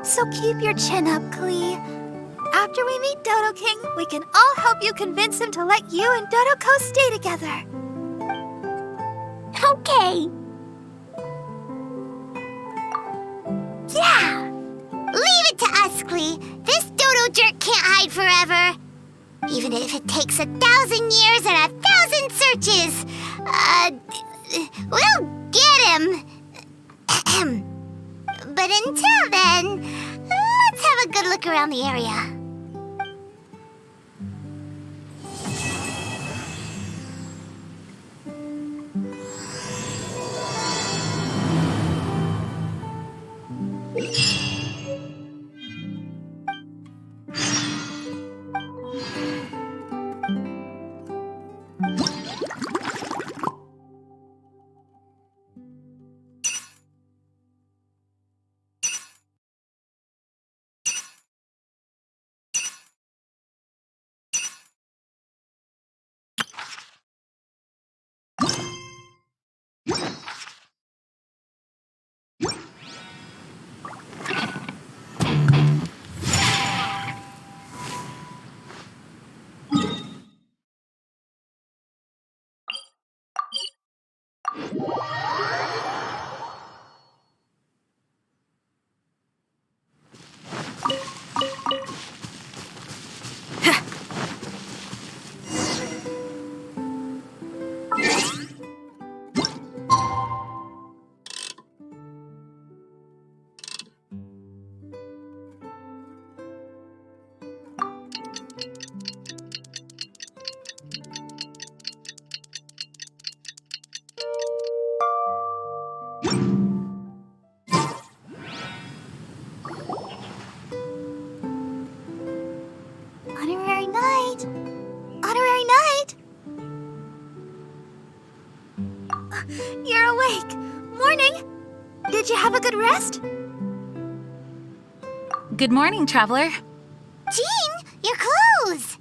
So keep your chin up, Klee. After we meet Dodo King, we can all help you convince him to let you and Dodoko stay together. Okay. Yeah! Leave it to us, Klee. This Dodo jerk can't hide forever. Even if it takes 1,000 years and 1,000 searches. We'll get him. But until then, let's have a good look around the area. Honorary night. Honorary night. You're awake. Morning. Did you have a good rest? Good morning, traveler. Jean, your clothes!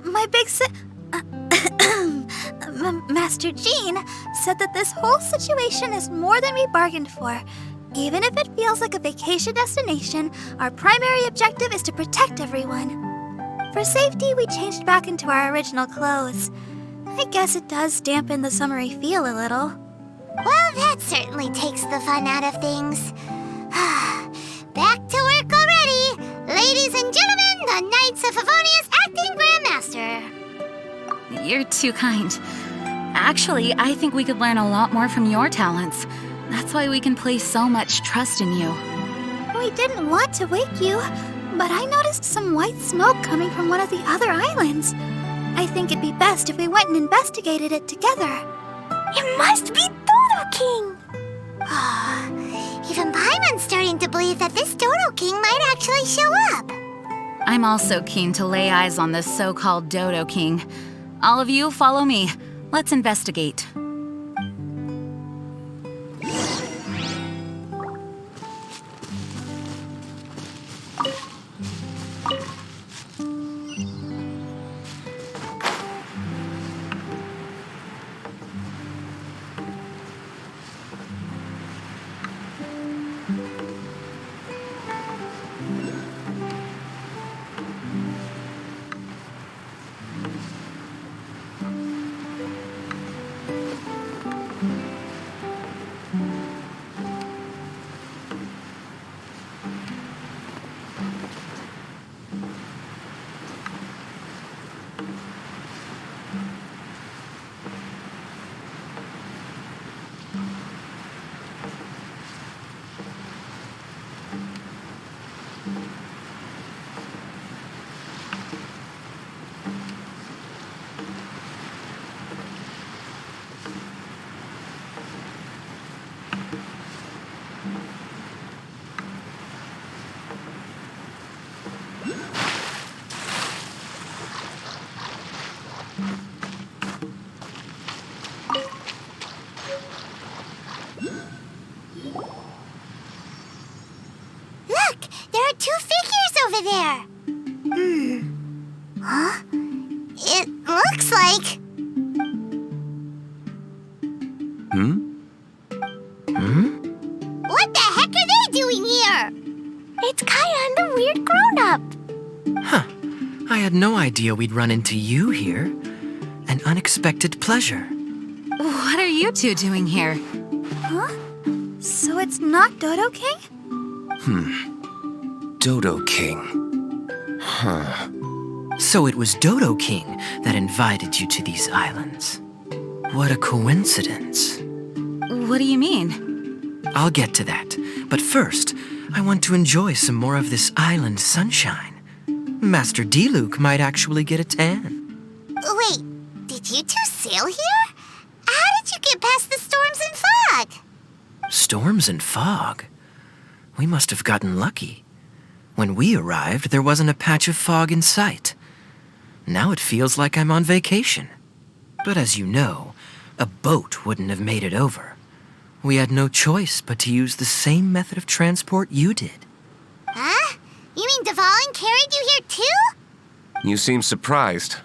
My big Master Jean said that this whole situation is more than we bargained for. Even if it feels like a vacation destination, our primary objective is to protect everyone. For safety, we changed back into our original clothes. I guess it does dampen the summery feel a little. Well, that certainly takes the fun out of things. Back to work already! Ladies and gentlemen, the Knights of Favonius Acting Grandmaster! You're too kind. Actually, I think we could learn a lot more from your talents. That's why we can place so much trust in you. We didn't want to wake you, but I noticed some white smoke coming from one of the other islands. I think it'd be best if we went and investigated it together. It must be Dodo King. Even Paimon's starting to believe that this Dodo King might actually show up. I'm also keen to lay eyes on this so-called Dodo King. All of you, follow me. Let's investigate. Look, there are two figures over there. Huh? It looks like... What the heck are they doing here? It's Kaya and the weird grown-up. Huh. I had no idea we'd run into you here. An unexpected pleasure. What are you two doing here? Huh? So it's not Dodo King? Dodo King. Huh. So it was Dodo King that invited you to these islands. What a coincidence. What do you mean? I'll get to that. But first, I want to enjoy some more of this island sunshine. Master Diluc might actually get a tan. Wait, did you two sail here? How did you get past the storms and fog? Storms and fog? We must have gotten lucky. When we arrived, there wasn't a patch of fog in sight. Now it feels like I'm on vacation. But as you know, a boat wouldn't have made it over. We had no choice but to use the same method of transport you did. Huh? You mean Dvalin carried you here too? You seem surprised.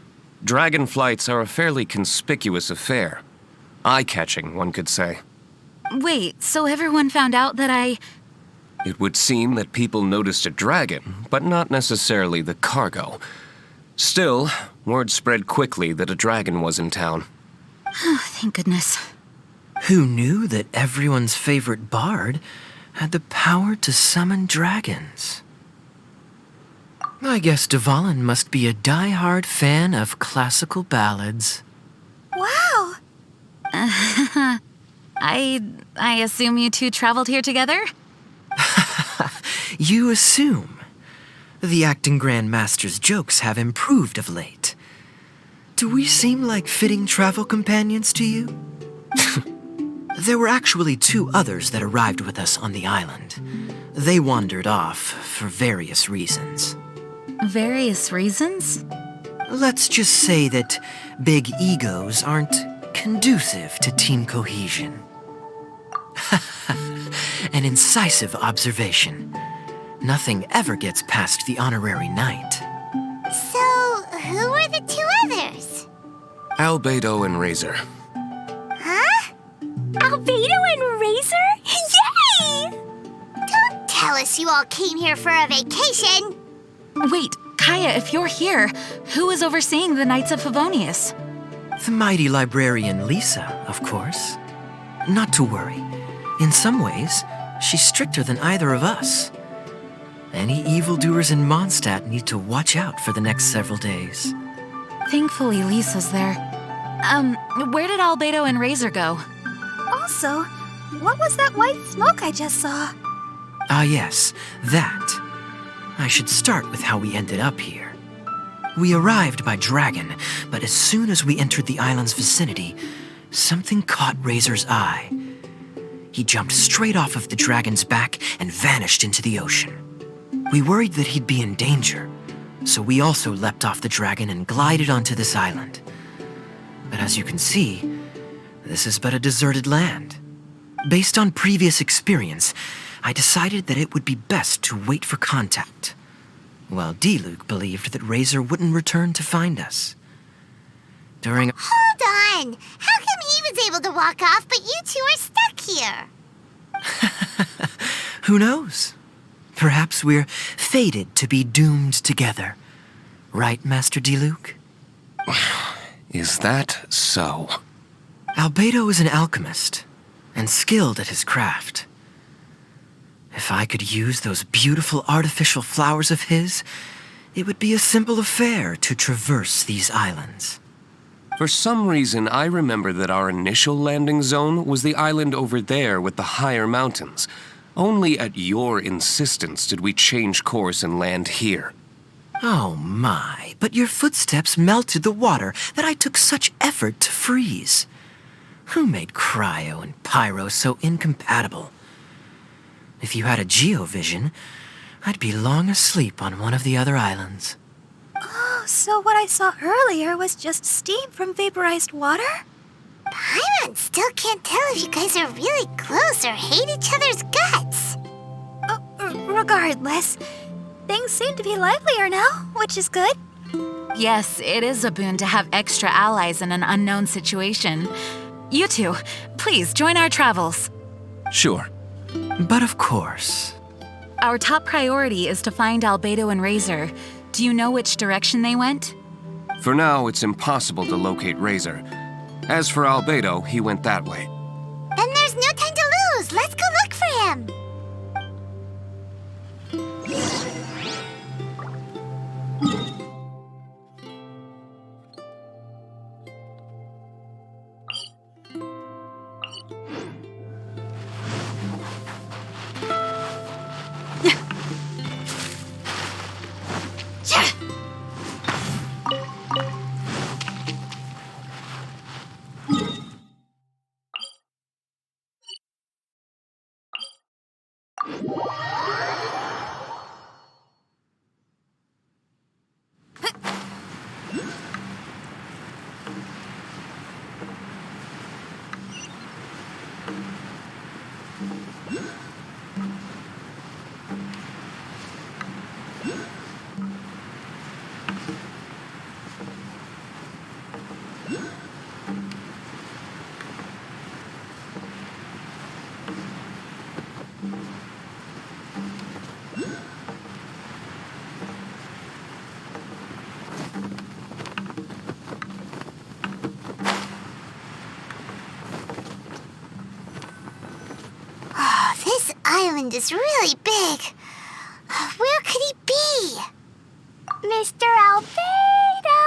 Dragon flights are a fairly conspicuous affair. Eye-catching, one could say. Wait, so everyone found out that It would seem that people noticed a dragon, but not necessarily the cargo. Still, word spread quickly that a dragon was in town. Oh, thank goodness. Who knew that everyone's favorite bard had the power to summon dragons? I guess Dvalin must be a die-hard fan of classical ballads. Wow! I assume you two traveled here together? You assume. The acting Grand Master's jokes have improved of late. Do we seem like fitting travel companions to you? There were actually two others that arrived with us on the island. They wandered off for various reasons. Various reasons? Let's just say that big egos aren't conducive to team cohesion. An incisive observation. Nothing ever gets past the honorary knight. So, who are the two others? Albedo and Razor. Huh? Albedo and Razor? Yay! Don't tell us you all came here for a vacation. Wait, Kaya, if you're here, who is overseeing the Knights of Favonius? The mighty librarian Lisa, of course. Not to worry. In some ways, she's stricter than either of us. Any evildoers in Mondstadt need to watch out for the next several days. Thankfully, Lisa's there. Where did Albedo and Razor go? Also, what was that white smoke I just saw? Ah yes, that. I should start with how we ended up here. We arrived by dragon, but as soon as we entered the island's vicinity, something caught Razor's eye. He jumped straight off of the dragon's back and vanished into the ocean. We worried that he'd be in danger, so we also leapt off the dragon and glided onto this island. But as you can see, this is but a deserted land. Based on previous experience, I decided that it would be best to wait for contact, while Diluc believed that Razor wouldn't return to find us. During... Hold on! How come he was able to walk off, but you two are stuck here? Who knows? Perhaps we're fated to be doomed together. Right, Master Diluc? Is that so? Albedo is an alchemist, and skilled at his craft. If I could use those beautiful artificial flowers of his, it would be a simple affair to traverse these islands. For some reason, I remember that our initial landing zone was the island over there with the higher mountains. Only at your insistence did we change course and land here. Oh my, but your footsteps melted the water that I took such effort to freeze. Who made cryo and pyro so incompatible? If you had a geovision, I'd be long asleep on one of the other islands. Oh, so what I saw earlier was just steam from vaporized water? Paimon still can't tell if you guys are really close or hate each other's guts. Regardless, things seem to be livelier now, which is good. Yes, it is a boon to have extra allies in an unknown situation. You two, please join our travels. Sure. But of course. Our top priority is to find Albedo and Razor. Do you know which direction they went? For now, it's impossible to locate Razor. As for Albedo, he went that way. Then there's no time to lose. Let's go look for him. This island is really big. Where could he be? Mr. Albedo!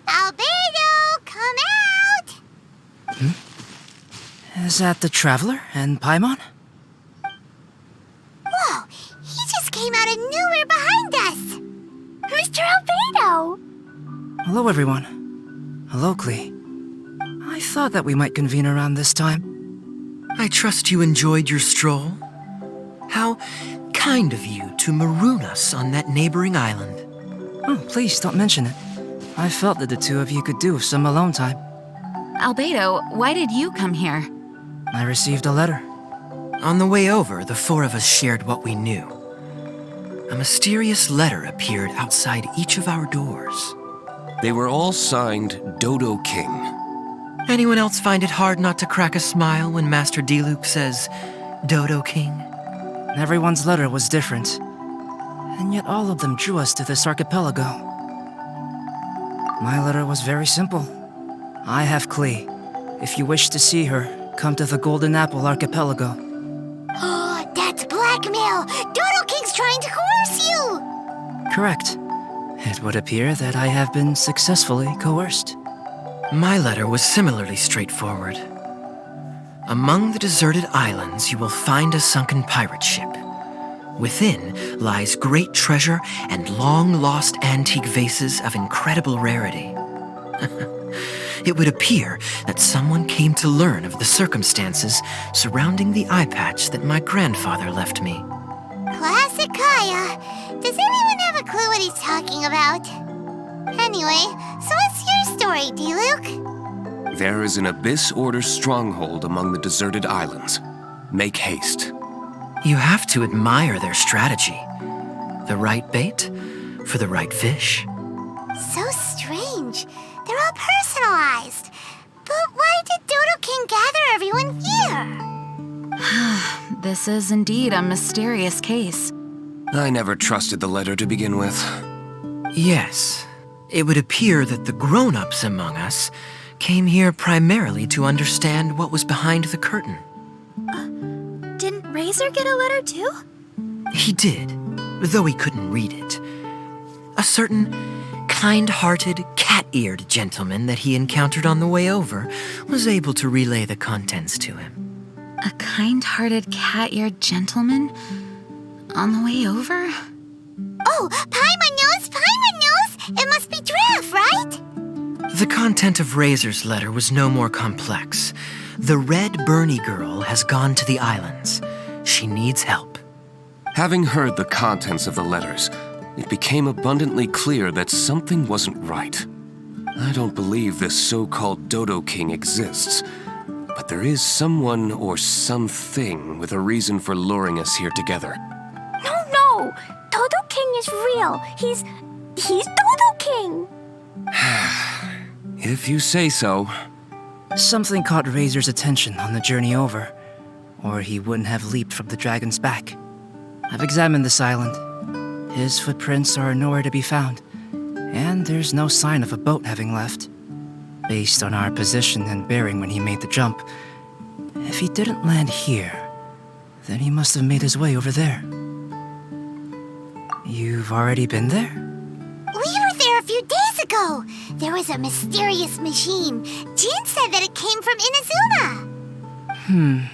Albedo, come out! Is that the Traveler and Paimon? Whoa, he just came out of nowhere behind us. Mr. Albedo! Hello, everyone. Hello, Klee. I thought that we might convene around this time. I trust you enjoyed your stroll. How kind of you to maroon us on that neighboring island. Oh, please don't mention it. I felt that the two of you could do with some alone time. Albedo, why did you come here? I received a letter. On the way over, the four of us shared what we knew. A mysterious letter appeared outside each of our doors. They were all signed Dodo King. Anyone else find it hard not to crack a smile when Master Diluc says, Dodo King? Everyone's letter was different, and yet all of them drew us to this archipelago. My letter was very simple. I have Klee. If you wish to see her, come to the Golden Apple Archipelago. Oh, that's blackmail! Dodo King's trying to coerce you! Correct. It would appear that I have been successfully coerced. My letter was similarly straightforward. Among the deserted islands, you will find a sunken pirate ship. Within lies great treasure and long-lost antique vases of incredible rarity. It would appear that someone came to learn of the circumstances surrounding the eye patch that my grandfather left me. Classic Kaya. Does anyone have a clue what he's talking about? Anyway, so what's your story, Diluc? There is an Abyss Order stronghold among the deserted islands. Make haste. You have to admire their strategy. The right bait for the right fish. So strange. They're all personalized. But why did Dodo King gather everyone here? This is indeed a mysterious case. I never trusted the letter to begin with. Yes, it would appear that the grown-ups among us came here primarily to understand what was behind the curtain. Didn't Razor get a letter too? He did, though he couldn't read it. A certain kind-hearted, cat-eared gentleman that he encountered on the way over was able to relay the contents to him. A kind-hearted, cat-eared gentleman? On the way over? Oh, Paimon knows! It must be Draff, right? The content of Razor's letter was no more complex. The Red Bernie girl has gone to the islands. She needs help. Having heard the contents of the letters, it became abundantly clear that something wasn't right. I don't believe this so-called Dodo King exists, but there is someone or something with a reason for luring us here together. No! Dodo King is real. He's Dodo King. If you say so. Something caught Razor's attention on the journey over, or he wouldn't have leaped from the dragon's back. I've examined this island. His footprints are nowhere to be found, and there's no sign of a boat having left. Based on our position and bearing when he made the jump, if he didn't land here, then he must have made his way over there. You've already been there? We were there a few days ago. There was a mysterious machine. Jin said that it came from Inazuma.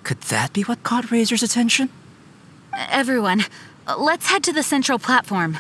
Could that be what caught Razor's attention? Everyone, let's head to the central platform.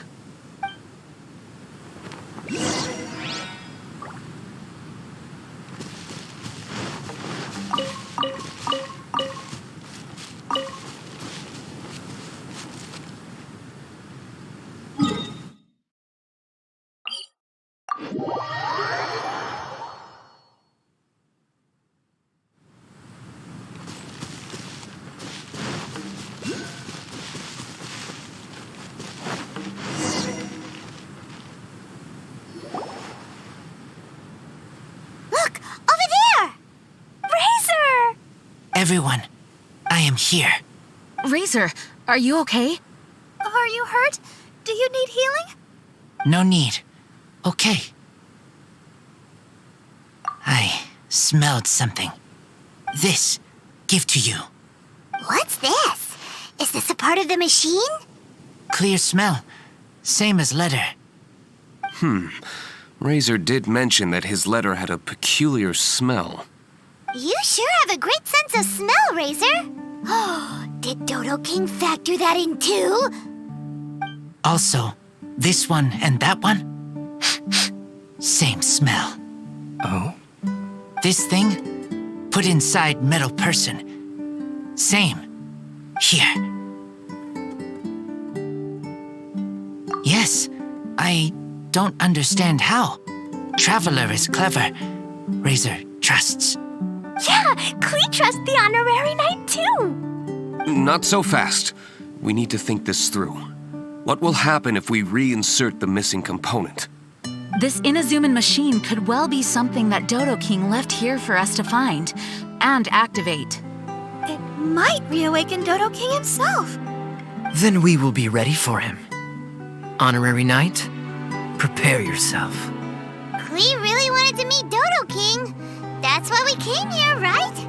Look, over there! Razor! Everyone, I am here. Razor, are you okay? Are you hurt? Do you need healing? No need. Okay. I smelled something. This, give to you. What's this? Is this a part of the machine? Clear smell. Same as letter. Razor did mention that his letter had a peculiar smell. You sure have a great sense of smell, Razor. Oh, did Dodo King factor that in too? Also, this one and that one, same smell. Oh? This thing, put inside metal person. Same. Here. Yes, I don't understand how. Traveler is clever. Razor trusts. Yeah, Klee trusts the honorary knight too. Not so fast. We need to think this through. What will happen if we reinsert the missing component? This Inazuman machine could well be something that Dodo King left here for us to find and activate. It might reawaken Dodo King himself. Then we will be ready for him. Honorary Knight, prepare yourself. Klee really wanted to meet Dodo King. That's why we came here, right?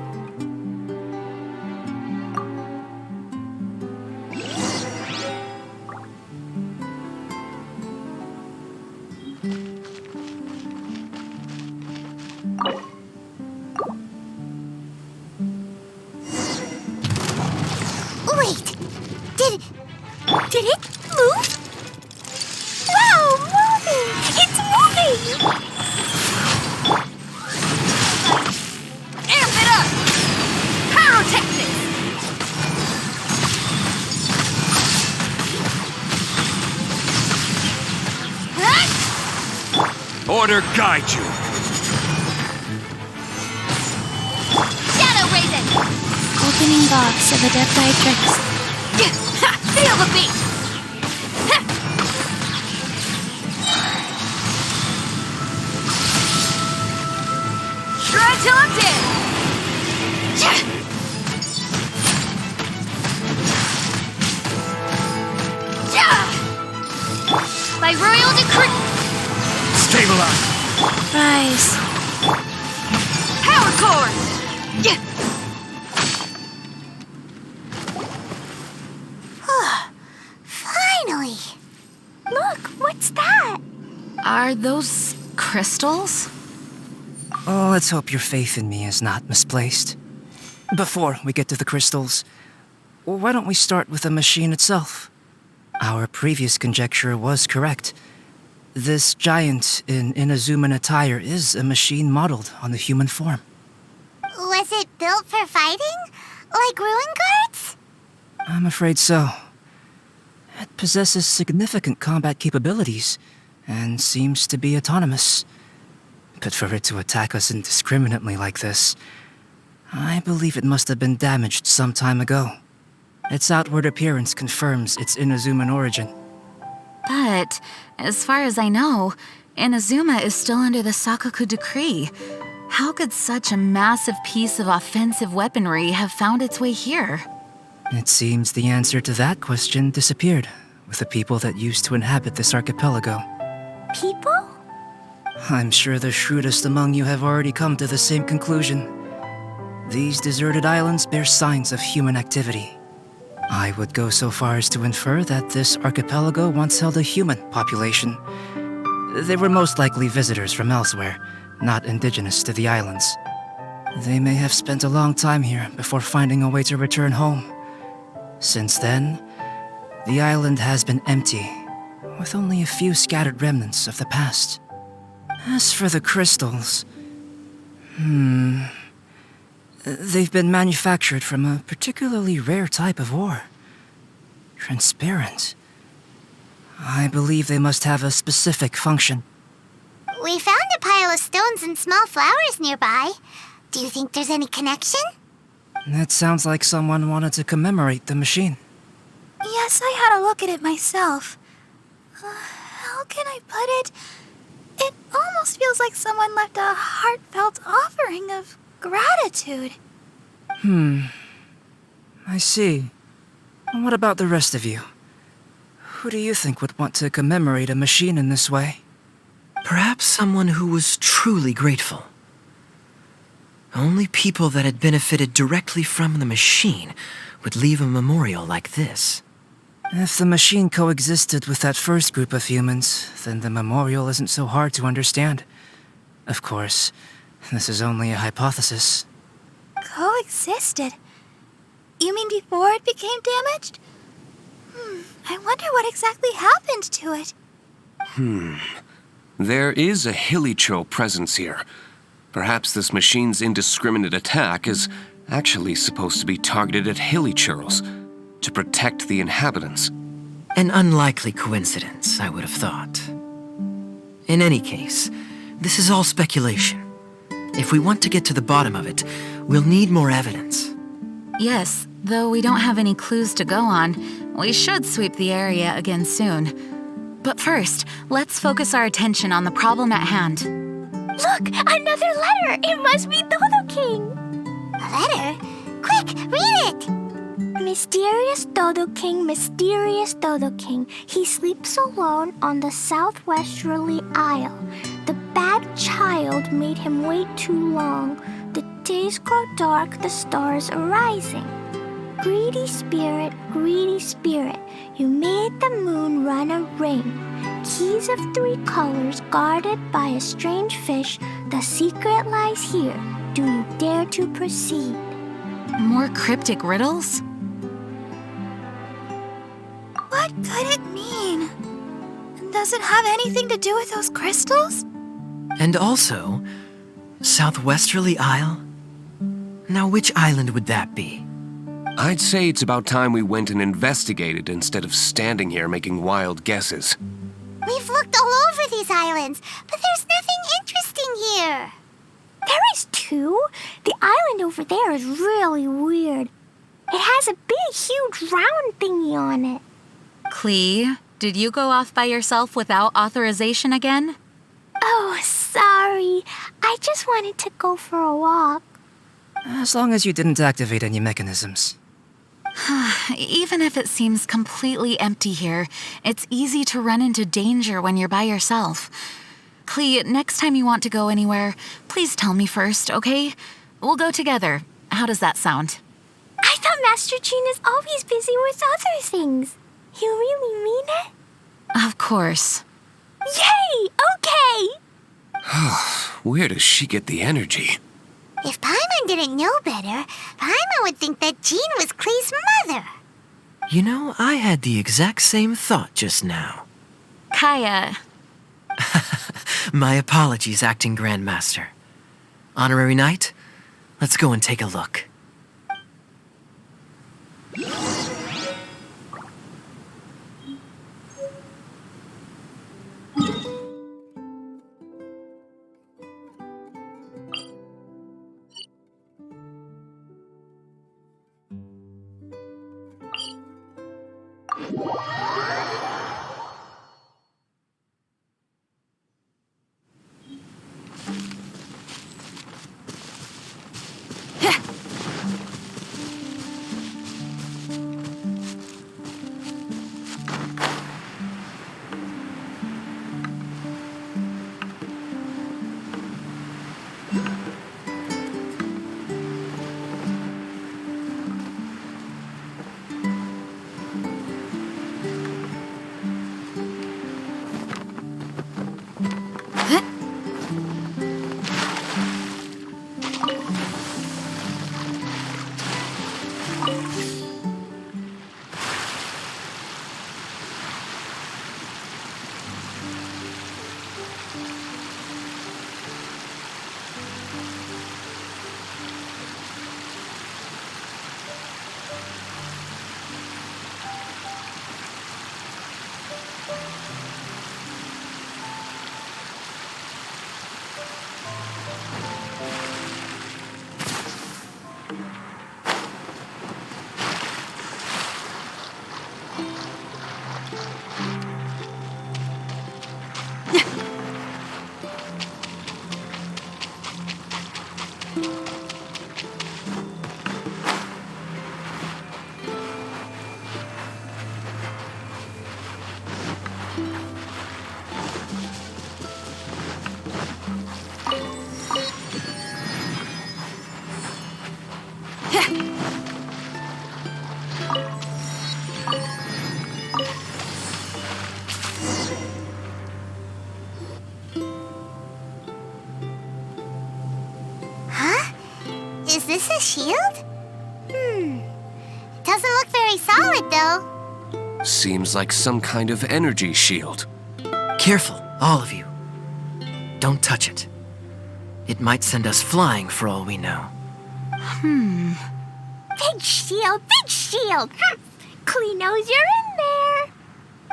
Wait, did it move? Wow, moving! It's moving! Amp it up! Pyrotechnics! Order guide you. Shadow Raven! Opening box of Adepti Feel the beat! Try till I'm dead! By royal decree! Stabilize. Rise. Power core! Finally. Look, what's that? Are those crystals? Oh, let's hope your faith in me is not misplaced. Before we get to the crystals, why don't we start with the machine itself? Our previous conjecture was correct. This giant in Inazuman attire is a machine modeled on the human form. Was it built for fighting? Like ruin guards? I'm afraid so. It possesses significant combat capabilities and seems to be autonomous. But for it to attack us indiscriminately like this, I believe it must have been damaged some time ago. Its outward appearance confirms its Inazuman origin. But, as far as I know, Inazuma is still under the Sakaku decree. How could such a massive piece of offensive weaponry have found its way here? It seems the answer to that question disappeared with the people that used to inhabit this archipelago. People? I'm sure the shrewdest among you have already come to the same conclusion. These deserted islands bear signs of human activity. I would go so far as to infer that this archipelago once held a human population. They were most likely visitors from elsewhere, not indigenous to the islands. They may have spent a long time here before finding a way to return home. Since then, the island has been empty, with only a few scattered remnants of the past. As for the crystals, they've been manufactured from a particularly rare type of ore. Transparent. I believe they must have a specific function. We found a pile of stones and small flowers nearby. Do you think there's any connection? That sounds like someone wanted to commemorate the machine. Yes, I had a look at it myself. How can I put it? It almost feels like someone left a heartfelt offering of gratitude. I see. What about the rest of you? Who do you think would want to commemorate a machine in this way? Perhaps someone who was truly grateful. Only people that had benefited directly from the machine would leave a memorial like this. If the machine coexisted with that first group of humans, then the memorial isn't so hard to understand. Of course, this is only a hypothesis. Coexisted? You mean before it became damaged? I wonder what exactly happened to it. There is a Hilicho presence here. Perhaps this machine's indiscriminate attack is actually supposed to be targeted at Hilichurls to protect the inhabitants. An unlikely coincidence, I would have thought. In any case, this is all speculation. If we want to get to the bottom of it, we'll need more evidence. Yes, though we don't have any clues to go on, we should sweep the area again soon. But first, let's focus our attention on the problem at hand. Look, another letter! It must be Dodo King! A letter? Quick, read it! Mysterious Dodo King, he sleeps alone on the southwesterly isle. The bad child made him wait too long. The days grow dark, the stars are rising. Greedy spirit, you made the moon run a ring. Keys of 3 colors guarded by a strange fish. The secret lies here. Do you dare to proceed? More cryptic riddles? What could it mean? Does it have anything to do with those crystals? And also, Southwesterly Isle? Now, which island would that be? I'd say it's about time we went and investigated instead of standing here making wild guesses. We've looked all over these islands, but there's nothing interesting here. There is too. The island over there is really weird. It has a big, huge round thingy on it. Klee, did you go off by yourself without authorization again? Oh, sorry. I just wanted to go for a walk. As long as you didn't activate any mechanisms. Even if it seems completely empty here, it's easy to run into danger when you're by yourself. Klee, next time you want to go anywhere, please tell me first, okay? We'll go together. How does that sound? I thought Master Jean is always busy with other things. You really mean it? Of course. Yay! Okay! Where does she get the energy? If Paimon didn't know better, Paimon would think that Jean was Klee's mother. You know, I had the exact same thought just now. Kaya, My apologies, Acting Grandmaster. Honorary Knight, let's go and take a look. Is this a shield? Doesn't look very solid, though. Seems like some kind of energy shield. Careful, all of you. Don't touch it. It might send us flying for all we know. Big shield, big shield! Klee knows you're in there!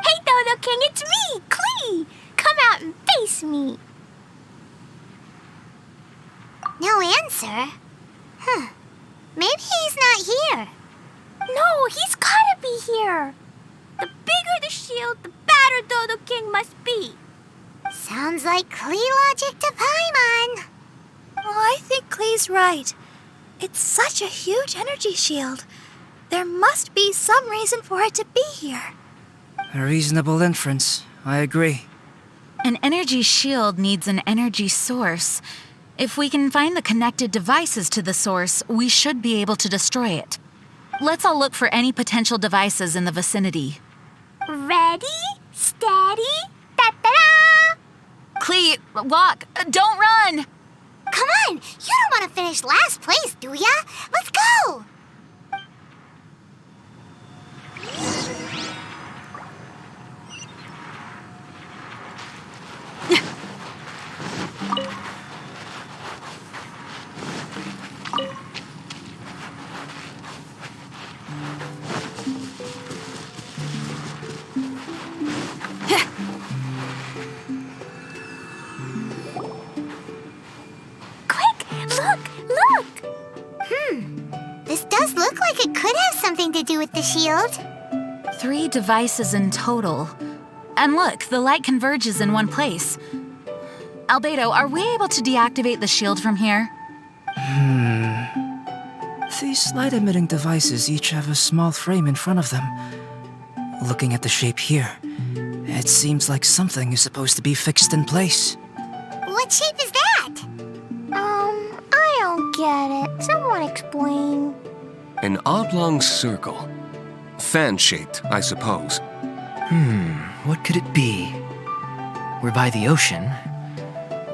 Hey, Dodo King, it's me, Klee! Come out and face me! No answer? Maybe he's not here. No, he's gotta be here! The bigger the shield, the badder Dodo King must be! Sounds like Klee logic to Paimon. I think Klee's right. It's such a huge energy shield. There must be some reason for it to be here. A reasonable inference. I agree. an energy shield needs an energy source. If we can find the connected devices to the source, we should be able to destroy it. Let's all look for any potential devices in the vicinity. Ready, steady, da-da-da! Klee, walk! Don't run! Come on! You don't want to finish last place, do ya? Let's go! This does look like it could have something to do with the shield. 3 devices in total. And look, the light converges in one place. Albedo, are we able to deactivate the shield from here? These light-emitting devices each have a small frame in front of them. Looking at the shape here, it seems like something is supposed to be fixed in place. What shape is that? I don't get it. Someone explain. An oblong circle. Fan-shaped, I suppose. What could it be? We're by the ocean.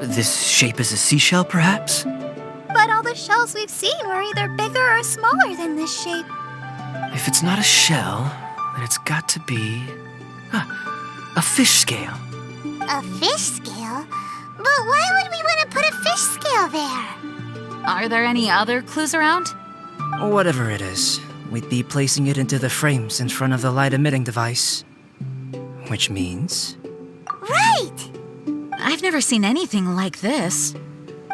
This shape is a seashell, perhaps? But all the shells we've seen were either bigger or smaller than this shape. If it's not a shell, then it's got to be... a fish scale. A fish scale? But why would we want to put a fish scale there? Are there any other clues around? Whatever it is, we'd be placing it into the frames in front of the light-emitting device. Which means... Right! I've never seen anything like this.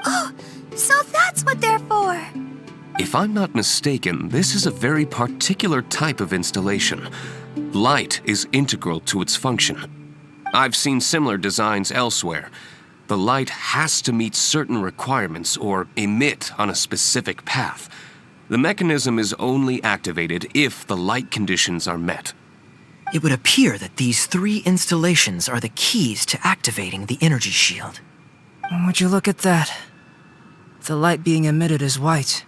Oh, so that's what they're for. If I'm not mistaken, this is a very particular type of installation. Light is integral to its function. I've seen similar designs elsewhere. The light has to meet certain requirements or emit on a specific path. The mechanism is only activated if the light conditions are met. It would appear that these 3 installations are the keys to activating the energy shield. Would you look at that? The light being emitted is white,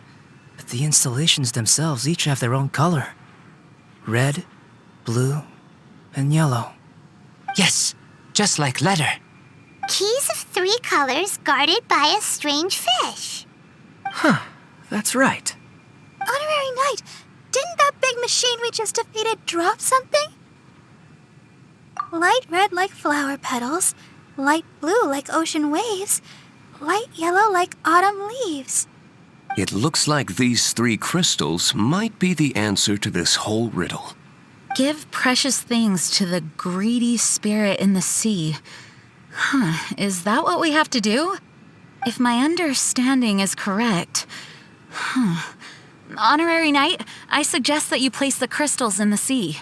but the installations themselves each have their own color. Red, blue, and yellow. Yes, just like letter. Keys of 3 colors guarded by a strange fish. Huh, that's right. Honorary Knight, didn't that big machine we just defeated drop something? Light red like flower petals, light blue like ocean waves, light yellow like autumn leaves. It looks like these 3 crystals might be the answer to this whole riddle. Give precious things to the greedy spirit in the sea. Huh, is that what we have to do? If my understanding is correct... Honorary Knight, I suggest that you place the crystals in the sea.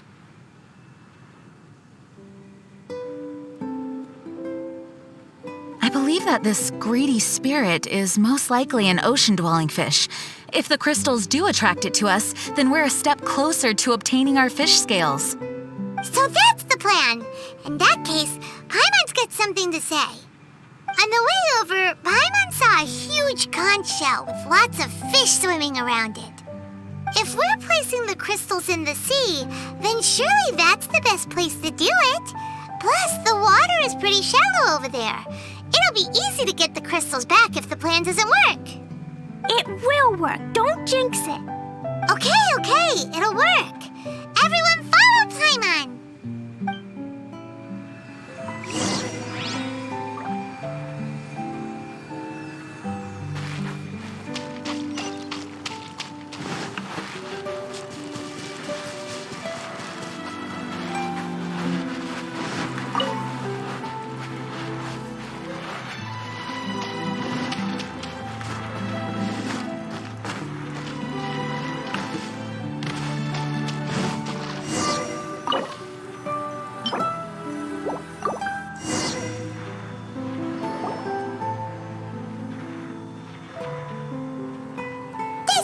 I believe that this greedy spirit is most likely an ocean-dwelling fish. If the crystals do attract it to us, then we're a step closer to obtaining our fish scales. So that's the plan. In that case, Paimon's got something to say. On the way over, Paimon saw a huge conch shell with lots of fish swimming around it. If we're placing the crystals in the sea, then surely that's the best place to do it. Plus, the water is pretty shallow over there. It'll be easy to get the crystals back if the plan doesn't work. It will work. Don't jinx it. Okay, it'll work. Everyone follow Paimon.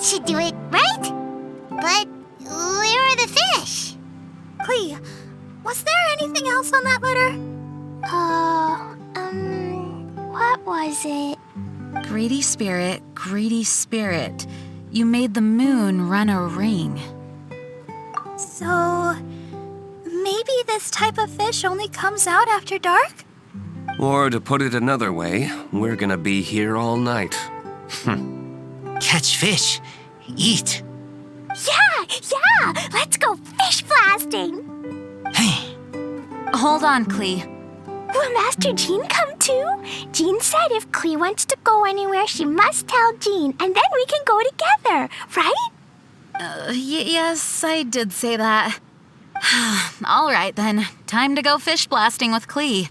Should do it, right? But where are the fish? Klee, was there anything else on that letter? What was it? Greedy spirit, you made the moon run a ring. So, maybe this type of fish only comes out after dark? Or to put it another way, we're gonna be here all night. Catch fish. Eat. Yeah! Let's go fish blasting! Hey. Hold on, Klee. Will Master Jean come too? Jean said if Klee wants to go anywhere, she must tell Jean, and then we can go together, right? Yes, I did say that. All right, then. Time to go fish blasting with Klee.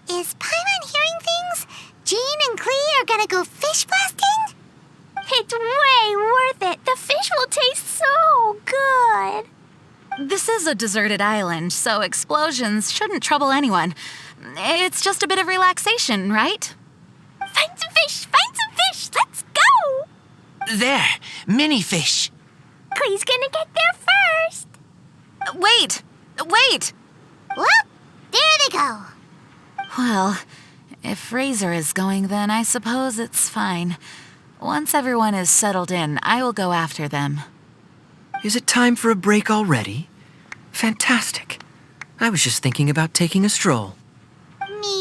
Is Paimon hearing things? Jean and Klee are gonna go fish blasting? It's way worth it. The fish will taste so good. This is a deserted island, so explosions shouldn't trouble anyone. It's just a bit of relaxation, right? Find some fish! Let's go! There, mini fish. Klee's gonna get there first. Wait! Well, there they go. Well, if Razor is going, then I suppose it's fine. Once everyone is settled in, I will go after them. Is it time for a break already? Fantastic. I was just thinking about taking a stroll. Me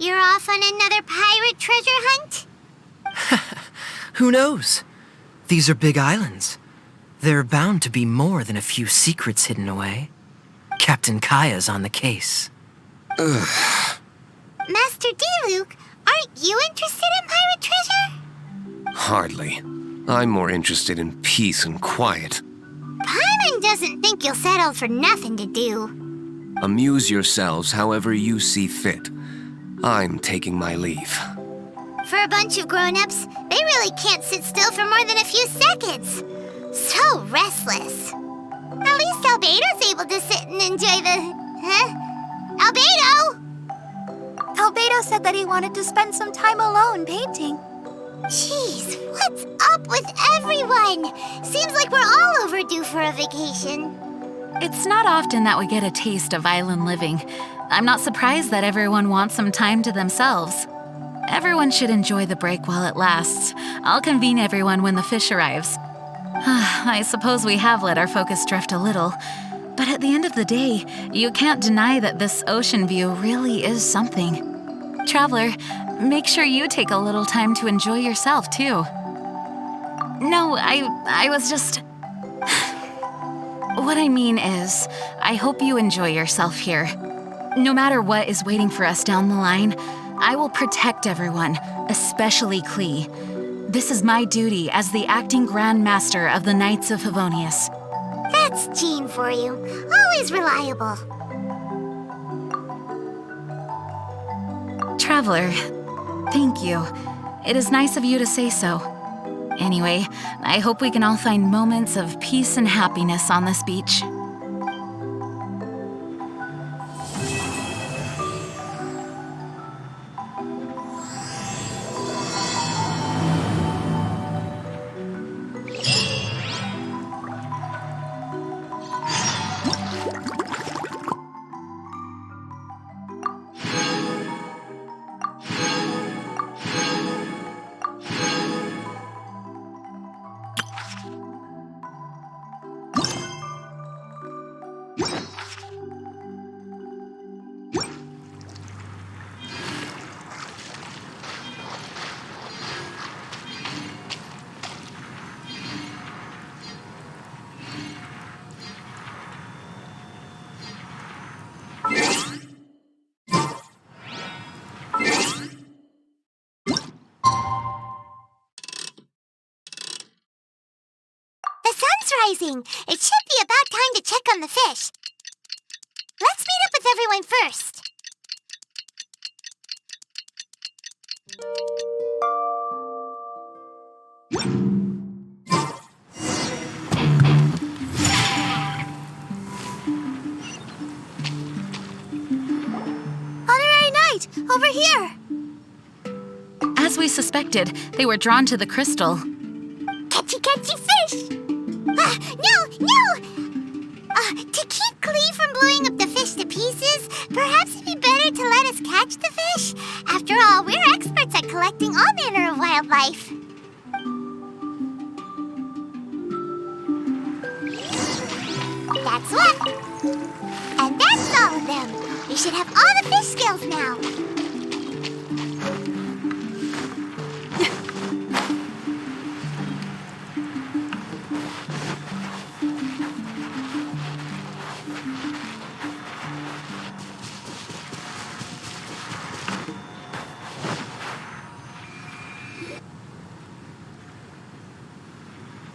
You're off on another pirate treasure hunt? Who knows? These are big islands. There are bound to be more than a few secrets hidden away. Captain Kaya's on the case. Ugh. Master D-Luke, aren't you interested in pirate treasure? Hardly. I'm more interested in peace and quiet. Paimon doesn't think you'll settle for nothing to do. Amuse yourselves however you see fit. I'm taking my leave. For a bunch of grown-ups, they really can't sit still for more than a few seconds. So restless. At least Albedo's able to sit and enjoy the... Huh? Albedo! Albedo said that he wanted to spend some time alone painting. Jeez, what's up with everyone? Seems like we're all overdue for a vacation. It's not often that we get a taste of island living. I'm not surprised that everyone wants some time to themselves. Everyone should enjoy the break while it lasts. I'll convene everyone when the fish arrives. I suppose we have let our focus drift a little, but at the end of the day, you can't deny that this ocean view really is something. Traveler, make sure you take a little time to enjoy yourself, too. No, I was just... What I mean is, I hope you enjoy yourself here. No matter what is waiting for us down the line, I will protect everyone, especially Klee. This is my duty as the acting Grand Master of the Knights of Favonius. That's Jean for you. Always reliable. Traveler, thank you. It is nice of you to say so. Anyway, I hope we can all find moments of peace and happiness on this beach. Rising. It should be about time to check on the fish. Let's meet up with everyone first. Honorary Knight, over here. As we suspected, they were drawn to the crystal. Catchy fish! No! To keep Klee from blowing up the fish to pieces, perhaps it'd be better to let us catch the fish. After all, we're experts at collecting all manner of wildlife. That's one. And that's all of them. We should have all the fish scales now.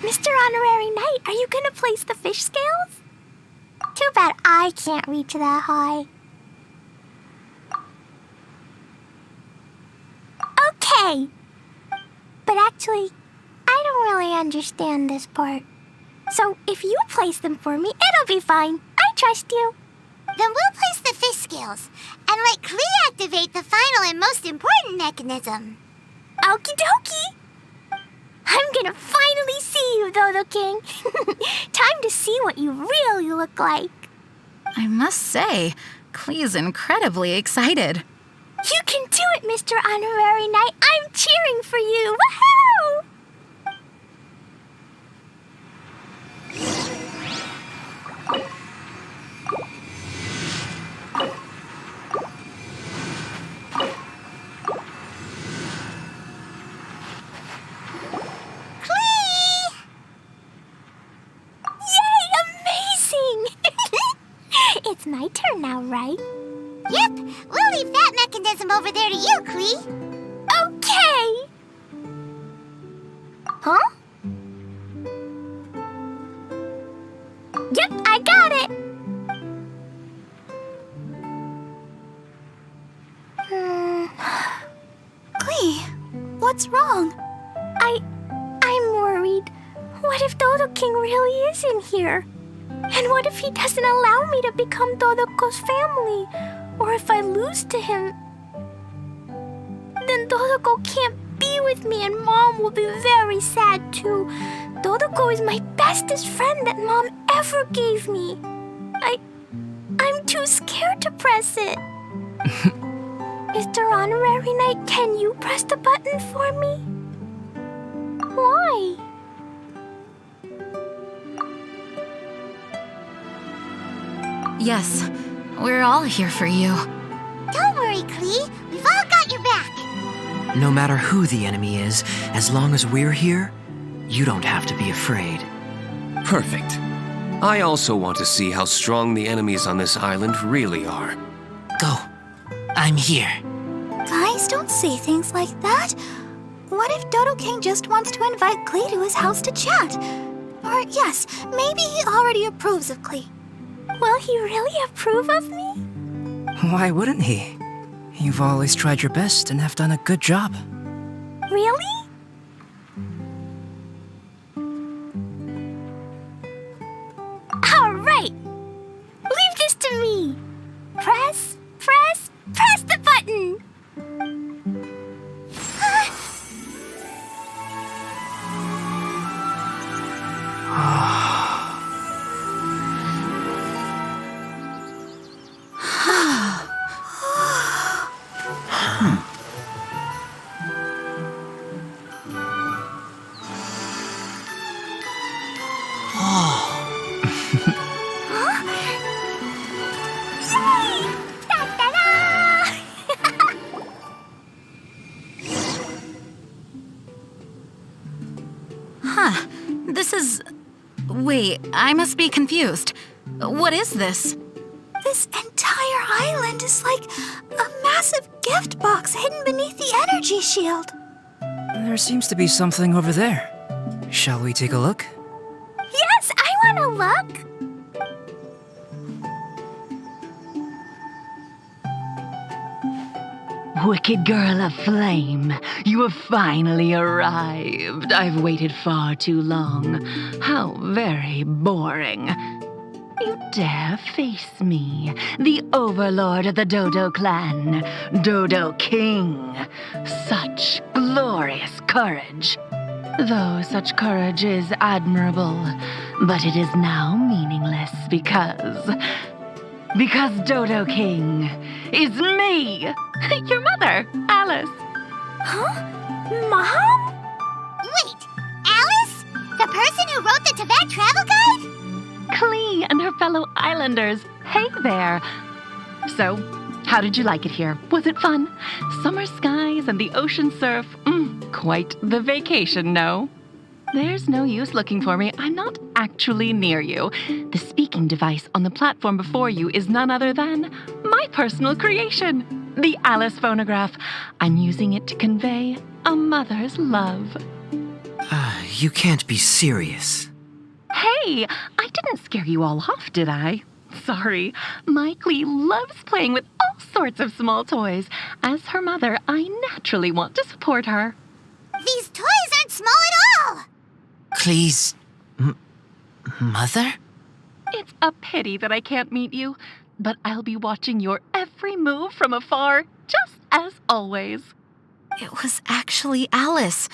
Mr. Honorary Knight, are you gonna place the fish scales? Too bad I can't reach that high. Okay. But actually, I don't really understand this part. So if you place them for me, it'll be fine. I trust you. Then we'll place the fish scales and let Klee activate the final and most important mechanism. Okie dokie. I'm gonna finally see you, Dodo King. Time to see what you really look like. I must say, Klee's incredibly excited. You can do it, Mr. Honorary Knight. I'm cheering for you. Woohoo! my turn now, right? Yep, we'll leave that mechanism over there to you, Klee. Okay! Huh? Yep, I got it! Klee, what's wrong? I'm worried. What if Dodo King really is in here? And what if he doesn't allow me to become Dodoko's family? Or if I lose to him, then Dodoko can't be with me and Mom will be very sad too. Dodoko is my bestest friend that Mom ever gave me. I'm too scared to press it. Mr. Honorary Knight, can you press the button for me? Why? Yes, we're all here for you. Don't worry, Klee. We've all got your back. No matter who the enemy is, as long as we're here, you don't have to be afraid. Perfect. I also want to see how strong the enemies on this island really are. Go. I'm here. Guys, don't say things like that. What if Dodo King just wants to invite Klee to his house to chat? Or yes, maybe he already approves of Klee. Will he really approve of me? Why wouldn't he? You've always tried your best and have done a good job. Really? All right. Leave this to me. Press the button. Wait, I must be confused. What is this? This entire island is like a massive gift box hidden beneath the energy shield. There seems to be something over there. Shall we take a look? Yes, I want to look. Wicked girl of flame, you have finally arrived. I've waited far too long. How very boring. You dare face me, the overlord of the Dodo clan, Dodo King. Such glorious courage. Though such courage is admirable, but it is now meaningless because Dodo King is me, your mother, Alice. Huh? Mom? Wait, Alice? The person who wrote the Teyvat travel guide? Klee and her fellow islanders. Hey there. So, how did you like it here? Was it fun? Summer skies and the ocean surf. Quite the vacation, no? There's no use looking for me. I'm not actually near you. The speaking device on the platform before you is none other than my personal creation, the Alice phonograph. I'm using it to convey a mother's love. You can't be serious. Hey, I didn't scare you all off, did I? Sorry. My Klee loves playing with all sorts of small toys. As her mother, I naturally want to support her. These toys aren't small at all! Klee's mother? It's a pity that I can't meet you, but I'll be watching your every move from afar, just as always. It was actually Alice.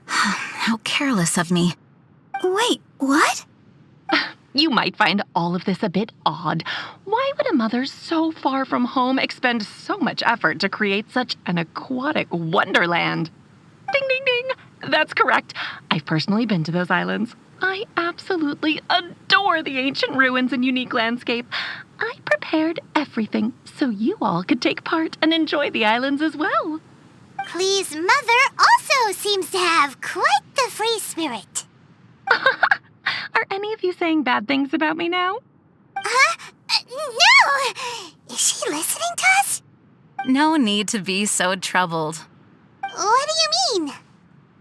How careless of me. Wait, what? You might find all of this a bit odd. Why would a mother so far from home expend so much effort to create such an aquatic wonderland? Ding, ding, ding. That's correct. I've personally been to those islands. I absolutely adore the ancient ruins and unique landscape. I prepared everything so you all could take part and enjoy the islands as well. Klee's mother also seems to have quite the free spirit. Are any of you saying bad things about me now? Huh? No! Oh, is she listening to us? No need to be so troubled. What do you mean?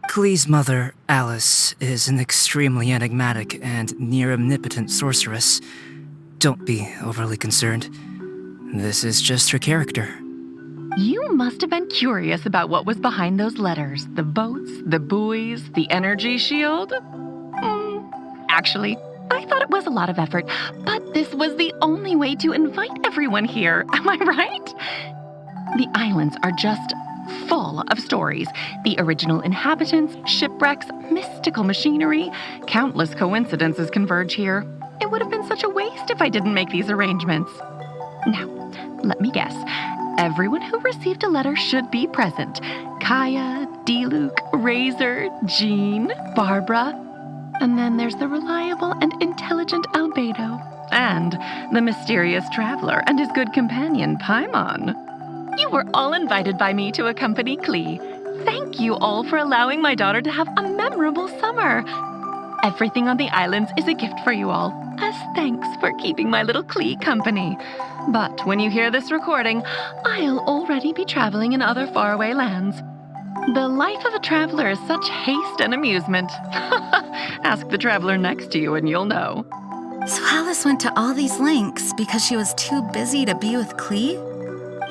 Klee's mother, Alice, is an extremely enigmatic and near-omnipotent sorceress. Don't be overly concerned. This is just her character. You must have been curious about what was behind those letters. The boats, the buoys, the energy shield. Actually, I thought it was a lot of effort, but this was the only way to invite everyone here. Am I right? The islands are just full of stories. The original inhabitants, shipwrecks, mystical machinery. Countless coincidences converge here. It would have been such a waste if I didn't make these arrangements. Now, let me guess. Everyone who received a letter should be present. Kaya, D-Luke, Razor, Jean, Barbara. And then there's the reliable and intelligent Albedo. And the mysterious traveler and his good companion, Paimon. You were all invited by me to accompany Klee. Thank you all for allowing my daughter to have a memorable summer. Everything on the islands is a gift for you all, as thanks for keeping my little Klee company. But when you hear this recording, I'll already be traveling in other faraway lands. The life of a traveler is such haste and amusement. Ask the traveler next to you and you'll know. So Alice went to all these lengths because she was too busy to be with Klee?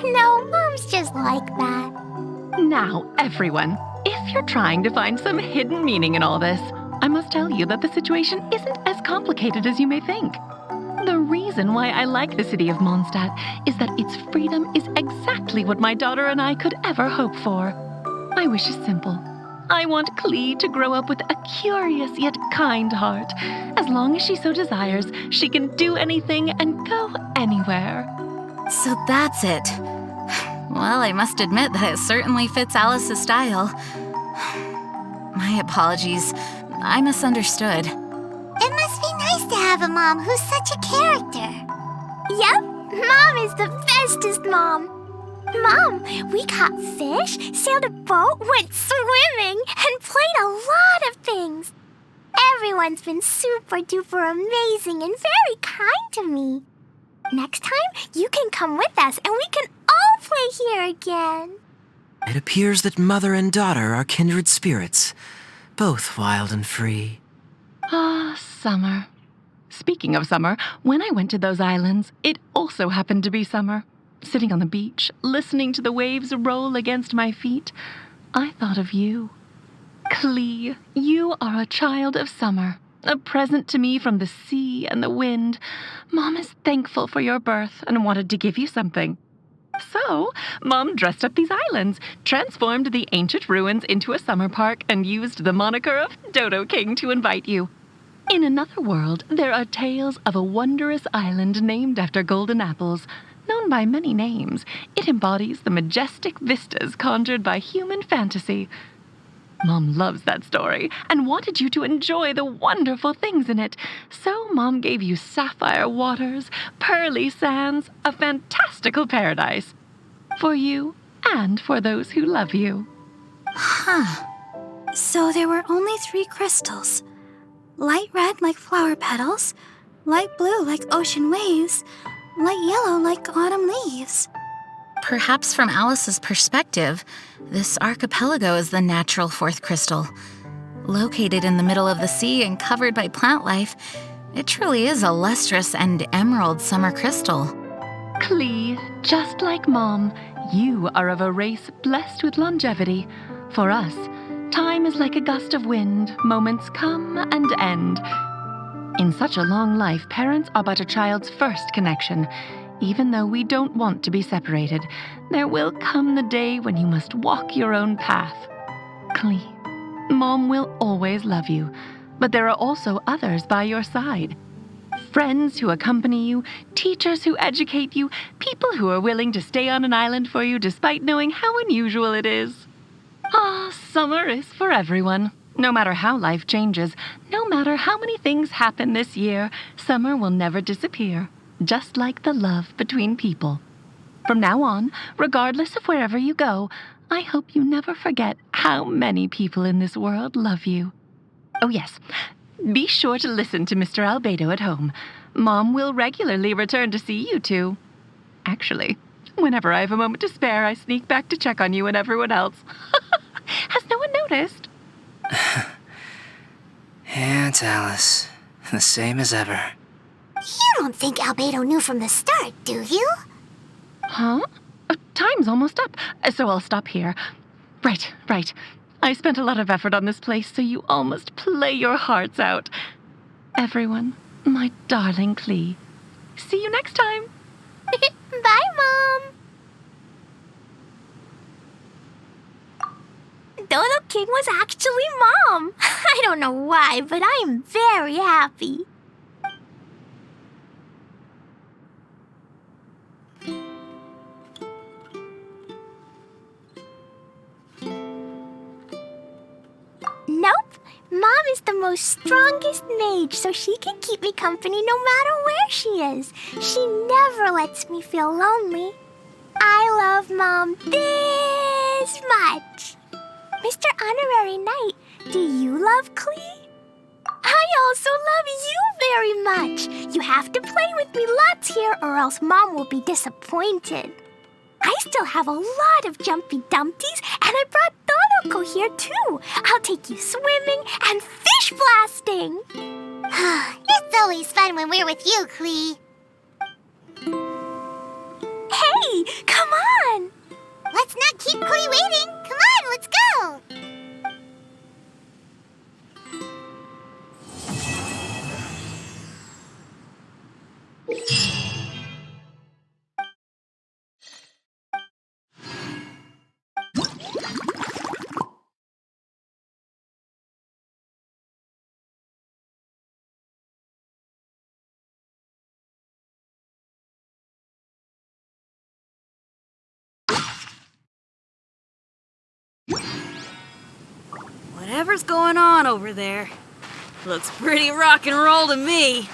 No, Mom's just like that. Now, everyone, if you're trying to find some hidden meaning in all this, I must tell you that the situation isn't as complicated as you may think. The reason why I like the city of Mondstadt is that its freedom is exactly what my daughter and I could ever hope for. My wish is simple. I want Klee to grow up with a curious yet kind heart. As long as she so desires, she can do anything and go anywhere. So that's it. Well, I must admit that it certainly fits Alice's style. My apologies. I misunderstood. It must be nice to have a mom who's such a character. Yep, Mom is the bestest mom. Mom, we caught fish, sailed a boat, went swimming, and played a lot of things. Everyone's been super duper amazing and very kind to me. Next time, you can come with us and we can all play here again. It appears that mother and daughter are kindred spirits, both wild and free. Ah, summer. Speaking of summer, when I went to those islands, it also happened to be summer. Sitting on the beach, listening to the waves roll against my feet, I thought of you. Klee, you are a child of summer, a present to me from the sea and the wind. Mom is thankful for your birth and wanted to give you something. So, Mom dressed up these islands, transformed the ancient ruins into a summer park, and used the moniker of Dodo King to invite you. In another world, there are tales of a wondrous island named after golden apples. Known by many names, it embodies the majestic vistas conjured by human fantasy. Mom loves that story and wanted you to enjoy the wonderful things in it. So Mom gave you sapphire waters, pearly sands, a fantastical paradise. For you and for those who love you. Huh. So there were only 3 crystals. Light red like flower petals, light blue like ocean waves, light yellow like autumn leaves. Perhaps from Alice's perspective, this archipelago is the natural 4th crystal. Located in the middle of the sea and covered by plant life, it truly is a lustrous and emerald summer crystal. Klee, just like Mom, you are of a race blessed with longevity. For us, time is like a gust of wind. Moments come and end. In such a long life, parents are but a child's first connection. Even though we don't want to be separated, there will come the day when you must walk your own path. Klee, Mom will always love you, but there are also others by your side. Friends who accompany you, teachers who educate you, people who are willing to stay on an island for you despite knowing how unusual it is. Ah, summer is for everyone. No matter how life changes, no matter how many things happen this year, summer will never disappear, just like the love between people. From now on, regardless of wherever you go, I hope you never forget how many people in this world love you. Oh yes, be sure to listen to Mr. Albedo at home. Mom will regularly return to see you two. Actually, whenever I have a moment to spare, I sneak back to check on you and everyone else. Has no one noticed? Aunt Alice, the same as ever. You don't think Albedo knew from the start, do you? Huh? Time's almost up, so I'll stop here. Right. I spent a lot of effort on this place, so you all must play your hearts out. Everyone, my darling Klee. See you next time. Bye, Mom. Dodo King was actually Mom. I don't know why, but I am very happy. Nope. Mom is the most strongest mage, so she can keep me company no matter where she is. She never lets me feel lonely. I love Mom this much. Mr. Honorary Knight, do you love Klee? I also love you very much. You have to play with me lots here or else Mom will be disappointed. I still have a lot of jumpy dumpties, and I brought Dodoko here too. I'll take you swimming and fish blasting. It's always fun when we're with you, Klee. Hey, come on! Let's not keep Klee waiting. Come on, let's go. Whatever's going on over there, looks pretty rock and roll to me.